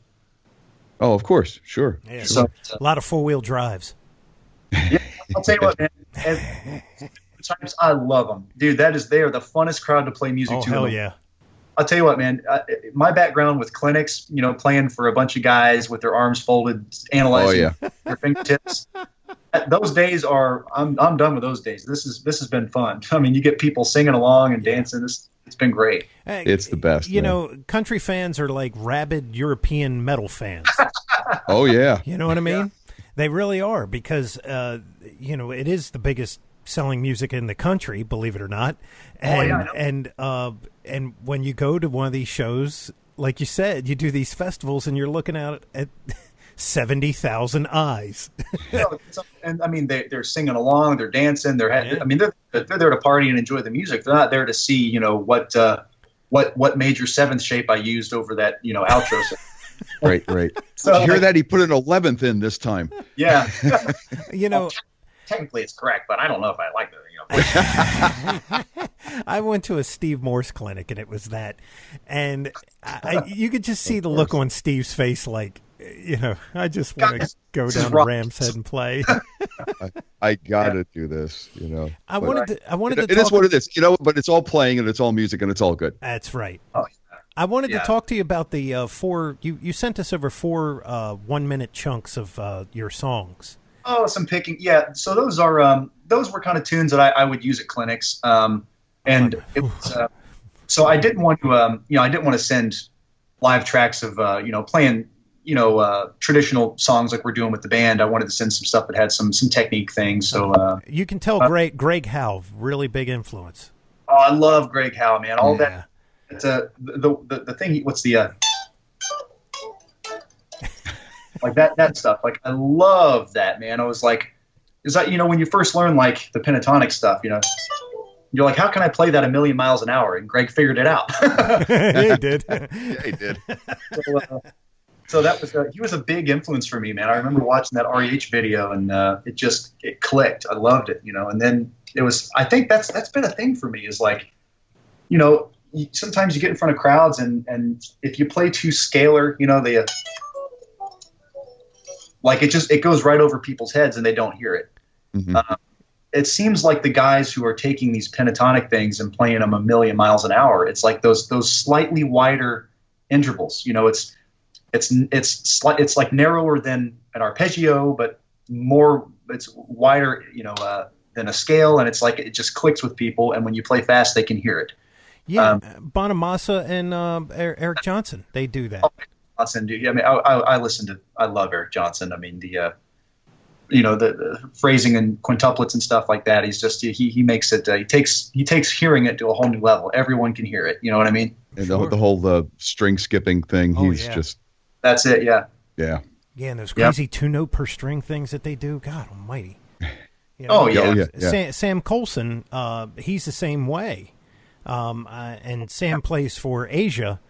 Oh, of course, sure. Yeah, so a lot of 4-wheel drives. Yeah, I'll tell you what, man. Sometimes I love them, dude. They are the funnest crowd to play music to. Oh, hell yeah. I'll tell you what, man. My background with clinics, playing for a bunch of guys with their arms folded, analyzing their fingertips. Those days I'm done with those days. This has been fun. I mean, you get people singing along and dancing. It's been great. It's the best. Country fans are like rabid European metal fans. Oh yeah. You know what I mean? Yeah. They really are, because it is the biggest selling music in the country, believe it or not. And and when you go to one of these shows, like you said, you do these festivals and you're looking at 70,000 eyes. And I mean, they're singing along, they're dancing, they're there to party and enjoy the music. They're not there to see, what major seventh shape I used over that, outro. Right. So, did you hear that? He put an 11th in this time. Yeah. Technically it's correct, but I don't know if I like it. I went to a Steve Morse clinic and it was that, and you could just see the look on Steve's face, like, I just want to go down to Ram's Head and play. I gotta do this, I wanted to. It is what it is, but it's all playing and it's all music and it's all good. That's right. Oh, I wanted to talk to you about the 4. You sent us over 4 1-minute chunks of your songs. Oh, some picking. Yeah. So those were kind of tunes that I would use at clinics. And it was, so I didn't want to send live tracks of, playing, traditional songs like we're doing with the band. I wanted to send some stuff that had some technique things. So, you can tell Greg Howe, really big influence. Oh, I love Greg Howe, man. All that. It's the thing. What's the, like that stuff. Like, I love that, man. I was like, is that, when you first learn like the pentatonic stuff, you're like, how can I play that a million miles an hour? And Greg figured it out. He did. Yeah, he did. So that was he was a big influence for me, man. I remember watching that REH video, and it clicked. I loved it, And then I think that's been a thing for me, is like, sometimes you get in front of crowds, and if you play too scalar, like it goes right over people's heads and they don't hear it. Mm-hmm. It seems like the guys who are taking these pentatonic things and playing them a million miles an hour, it's like those slightly wider intervals. It's like narrower than an arpeggio, but it's wider, than a scale, and it's like it just clicks with people. And when you play fast, they can hear it. Yeah, Bonamassa and Eric Johnson, they do that. Johnson, dude. I mean, I love Eric Johnson. I mean, the phrasing and quintuplets and stuff like that. He's just, he makes it, he takes hearing it to a whole new level. Everyone can hear it. You know what I mean? And the whole string skipping thing. Just. That's it. Yeah. Yeah. Yeah. And those crazy 2-note per string things that they do. God almighty. Sam Colson, he's the same way. And Sam plays for Asia.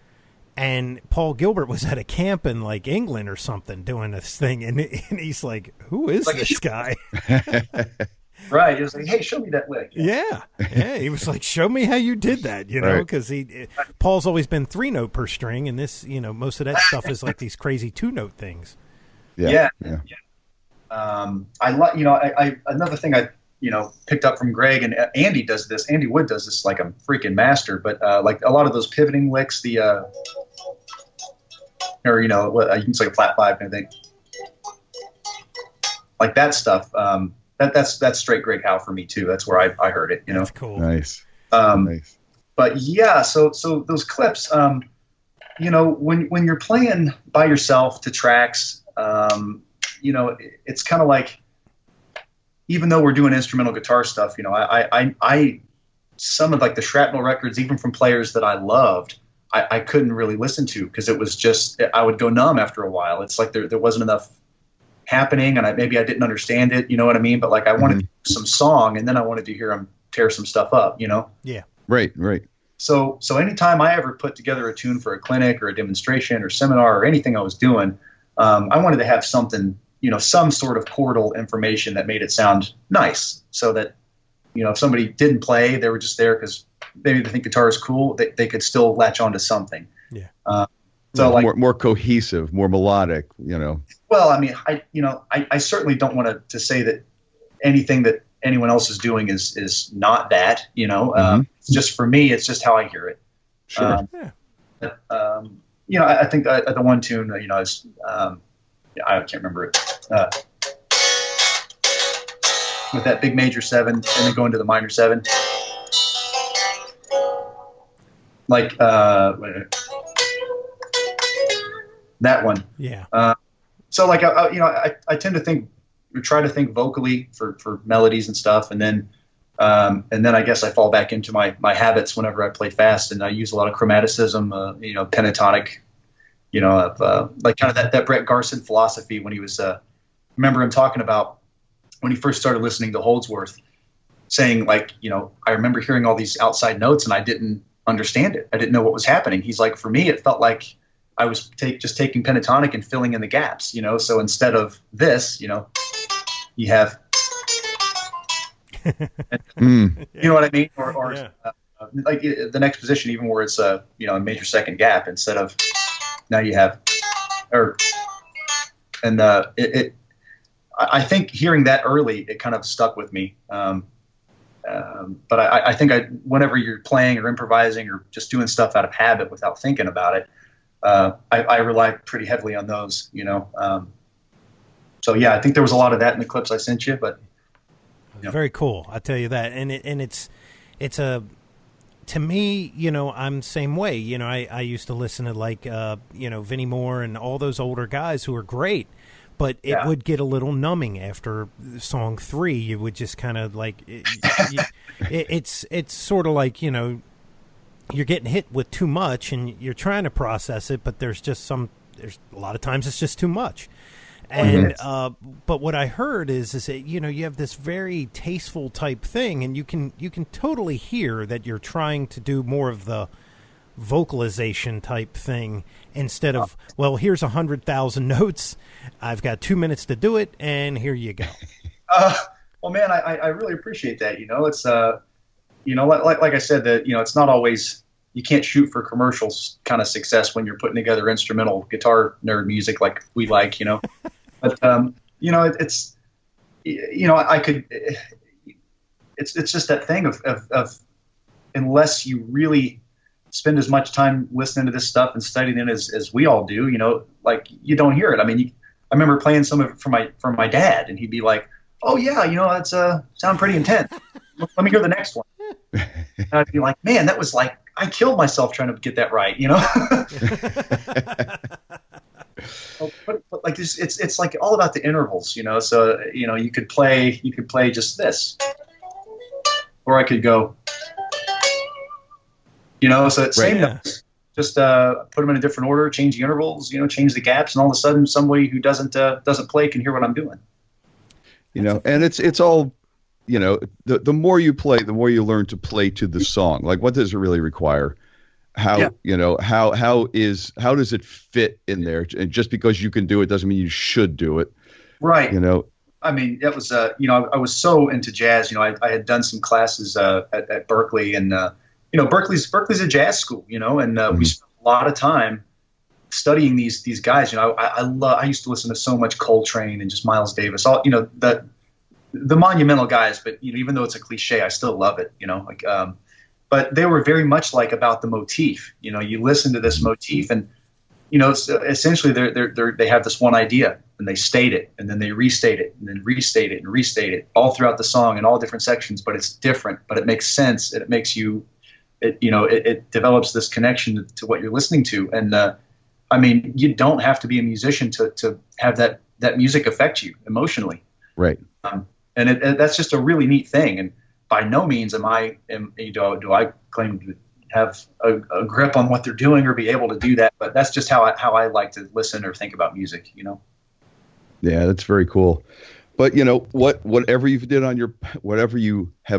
And Paul Gilbert was at a camp in like England or something doing this thing, and he's like, "Who is this guy?" Right. He was like, hey, show me that lick. Yeah. He was like, show me how you did that, you know, because Paul's always been 3-note per string, and this, you know, most of that stuff is like these crazy 2-note things. Yeah. Another thing I picked up from Greg, and Andy does this. Andy Wood does this like a freaking master. But like a lot of those pivoting licks, you can say a flat 5 kind of thing, like that stuff. That's straight Greg Howe for me too. That's where I heard it. That's cool. Nice. Nice. But yeah, so those clips, when you're playing by yourself to tracks, it's kind of like, even though we're doing instrumental guitar stuff, I some of like the shrapnel records, even from players that I loved, I couldn't really listen to because it was just, I would go numb after a while. It's like there wasn't enough happening, and maybe I didn't understand it, you know what I mean? But like I wanted some song, and then I wanted to hear him tear some stuff up, Yeah. Right. So anytime I ever put together a tune for a clinic or a demonstration or seminar or anything I was doing, I wanted to have something, some sort of portal information that made it sound nice, so that, if somebody didn't play, they were just there because maybe they think guitar is cool, they could still latch onto something. Yeah. So like more cohesive, more melodic, Well, I mean, I certainly don't want to say that anything that anyone else is doing is not that, It's just, for me, it's just how I hear it. Sure. I think the one tune, is, I can't remember it, with that big major 7 and then going to the minor 7. Like, that one. Yeah. So like, I tend to try to think vocally for melodies and stuff. And then I guess I fall back into my habits whenever I play fast, and I use a lot of chromaticism, pentatonic, like kind of that Brett Garson philosophy when he was, remember him talking about when he first started listening to Holdsworth, saying like, I remember hearing all these outside notes and I didn't understand it. I didn't know what was happening. He's like, for me, it felt like I was just taking pentatonic and filling in the gaps, so instead of this, you have, you know what I mean? Or like the next position, even where it's a major second gap, instead of, now you have, I think hearing that early, it kind of stuck with me. But I think whenever you're playing or improvising or just doing stuff out of habit without thinking about it, I rely pretty heavily on those, So yeah, I think there was a lot of that in the clips I sent you, but very cool. I tell you that, and it's to me, I'm the same way. I used to listen to like Vinnie Moore and all those older guys who are great, but it would get a little numbing after song 3. You would just kind of like it's sort of like you're getting hit with too much and you're trying to process it, but there's a lot of times it's just too much. And but what I heard is that you have this very tasteful type thing, and you can totally hear that you're trying to do more of the vocalization type thing instead of, well, here's 100,000 notes, I've got 2 minutes to do it, and here you go. Well, man, I really appreciate that. It's like I said, that it's not always, you can't shoot for commercials kind of success when you're putting together instrumental guitar nerd music like we like, But it's I could. It's just that thing of unless you really spend as much time listening to this stuff and studying it as we all do, like you don't hear it. I mean, I remember playing some of it from my dad, and he'd be like, "Oh yeah, that's sound pretty intense. Let me hear the next one." And I'd be like, "Man, that was like I killed myself trying to get that right," But like it's like all about the intervals, So you could play just this, or I could go, So it's same notes, just put them in a different order, change the intervals, change the gaps, and all of a sudden somebody who doesn't play can hear what I'm doing. And it's all, the more you play, the more you learn to play to the song. Like, what does it really require? How how does it fit in there? And just because you can do it doesn't mean you should do it. Right. I mean, it was, I was so into jazz. I had done some classes at Berkeley, and Berkeley's a jazz school. And we spent a lot of time studying these guys. I used to listen to so much Coltrane and just Miles Davis, all the monumental guys. But even though it's a cliche, I still love it. But they were very much like about the motif. You listen to this motif, and it's essentially they have this one idea, and they state it, and then they restate it, and then restate it, and restate it all throughout the song in all different sections. But it's different, but it makes sense, and it makes you, it develops this connection to what you're listening to. And I mean, you don't have to be a musician to have that music affect you emotionally. Right. And that's just a really neat thing. And by no means do I claim to have a grip on what they're doing or be able to do that. But that's just how I like to listen or think about music, Yeah, that's very cool. But whatever you have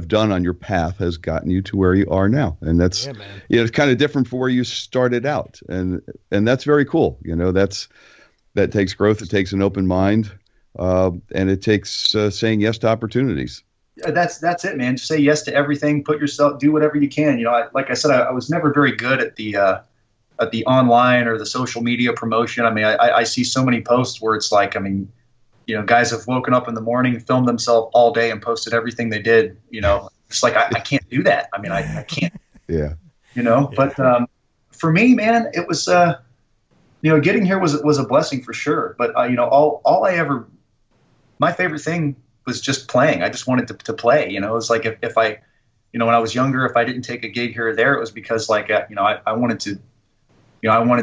done on your path has gotten you to where you are now, and that's it's kind of different from where you started out, and that's very cool. That takes growth. It takes an open mind, and it takes saying yes to opportunities. That's it, man. Just say yes to everything. Do whatever you can. Like I said, I was never very good at the online or the social media promotion. I mean, I see so many posts where it's like, I mean, guys have woken up in the morning, filmed themselves all day, and posted everything they did. It's like I can't do that. I mean, I can't. Yeah. But for me, man, it was getting here was a blessing for sure. But my favorite thing was just playing. I just wanted to play. It was like if I, when I was younger, if I didn't take a gig here or there, it was because I wanted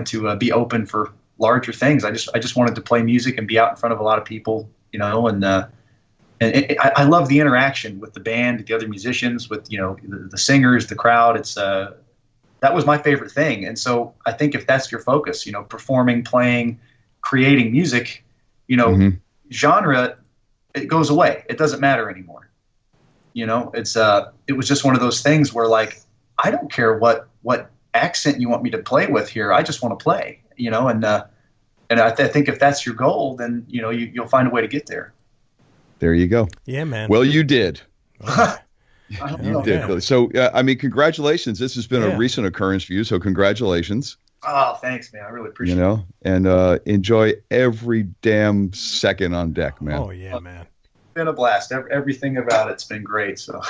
to be open for larger things. I just wanted to play music and be out in front of a lot of people, and I love the interaction with the band, the other musicians, with the singers, the crowd. It's that was my favorite thing. And so I think if that's your focus, performing, playing, creating music, genre, it goes away. It doesn't matter anymore. It was just one of those things where I don't care what accent you want me to play with here. I just want to play, and I think if that's your goal, then, you'll find a way to get there. There you go. Yeah, man. Well, you did. You did. Yeah. So, I mean, congratulations. This has been a recent occurrence for you. So congratulations. Oh, thanks, man. I really appreciate it. And enjoy every damn second on deck, man. Oh, yeah, man. It's been a blast. Everything about it's been great. So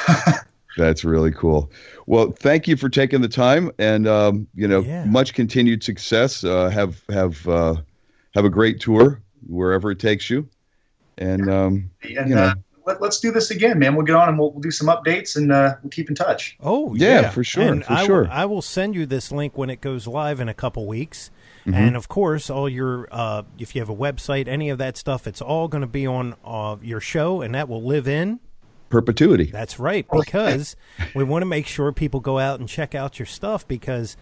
that's really cool. Well, thank you for taking the time, and much continued success. Have a great tour wherever it takes you, and let's do this again, man. We'll get on and we'll do some updates, and we'll keep in touch. Oh yeah, for sure. And sure. I will send you this link when it goes live in a couple weeks. Mm-hmm. And of course, all your if you have a website, any of that stuff, it's all going to be on your show, and that will live in perpetuity. That's right, because we want to make sure people go out and check out your stuff. Because,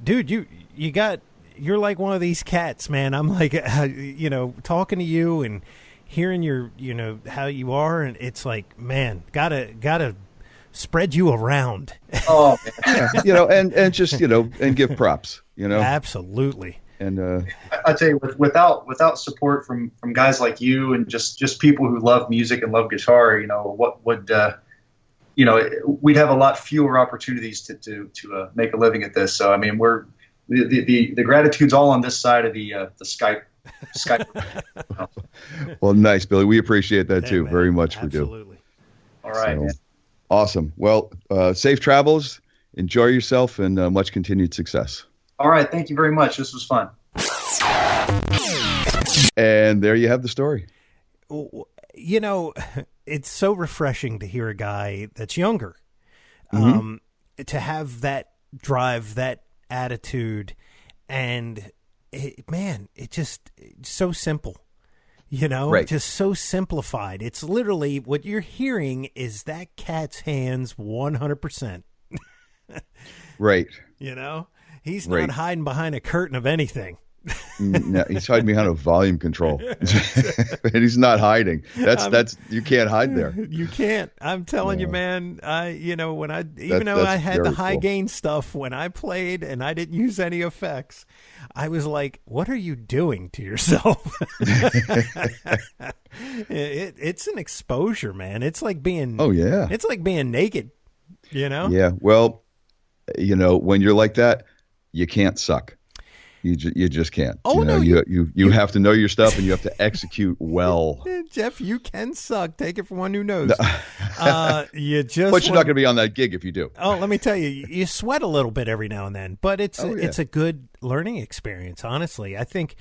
dude, you're like one of these cats, man. I'm like, talking to you and hearing your, how you are, and it's like, man, gotta spread you around. Oh, man. And just and give props. Absolutely. And I tell you, without support from guys like you and just people who love music and love guitar, what would we'd have a lot fewer opportunities to make a living at this. So I mean, we're the gratitude's all on this side of the Skype. Well, nice, Billy. We appreciate that too very much. Absolutely. All right, man. Awesome. Well, safe travels. Enjoy yourself, and much continued success. All right. Thank you very much. This was fun. And there you have the story. It's so refreshing to hear a guy that's younger, to have that drive, that attitude, and it's just so simple, right. Just so simplified. It's literally what you're hearing is that cat's hands 100%. Right. He's not hiding behind a curtain of anything. No, he's hiding behind a volume control, and he's not hiding. That's you can't hide there. You can't. I'm telling you, man. When I I had the high gain stuff when I played and I didn't use any effects, I was like, "What are you doing to yourself?" It's an exposure, man. It's like being it's like being naked. Yeah. Well, when you're like that, you can't suck. You just can't. You have to know your stuff and you have to execute well. Jeff, you can suck. Take it from one who knows. But you're not going to be on that gig if you do. Oh, let me tell you, you sweat a little bit every now and then, but it's a good learning experience. Honestly, I think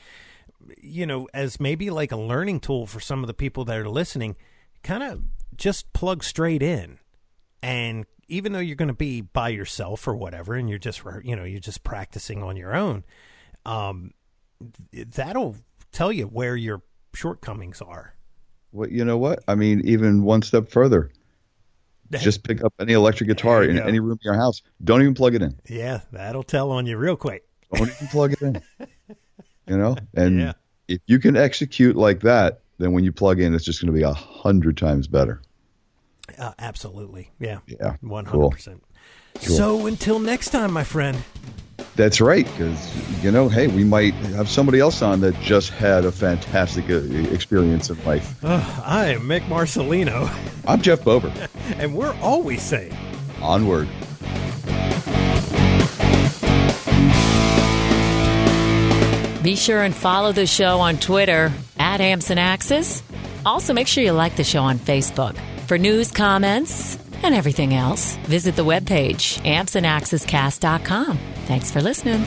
as maybe like a learning tool for some of the people that are listening, kind of just plug straight in, and even though you're going to be by yourself or whatever, and you're just practicing on your own. That'll tell you where your shortcomings are. Well, you know what? I mean, even one step further, just pick up any electric guitar in any room in your house. Don't even plug it in. Yeah, that'll tell on you real quick. Don't even plug it in. And if you can execute like that, then when you plug in, it's just going to be 100 times better. Absolutely. Yeah. Yeah. 100%. Cool. So until next time, my friend. That's right, because, hey, we might have somebody else on that just had a fantastic experience in life. I am Mick Marcelino. I'm Jeff Bober. And we're always saying, onward. Be sure and follow the show on Twitter @AmpsandAxes. Also, make sure you like the show on Facebook. For news, comments, and everything else, visit the webpage ampsandaxescast.com. Thanks for listening.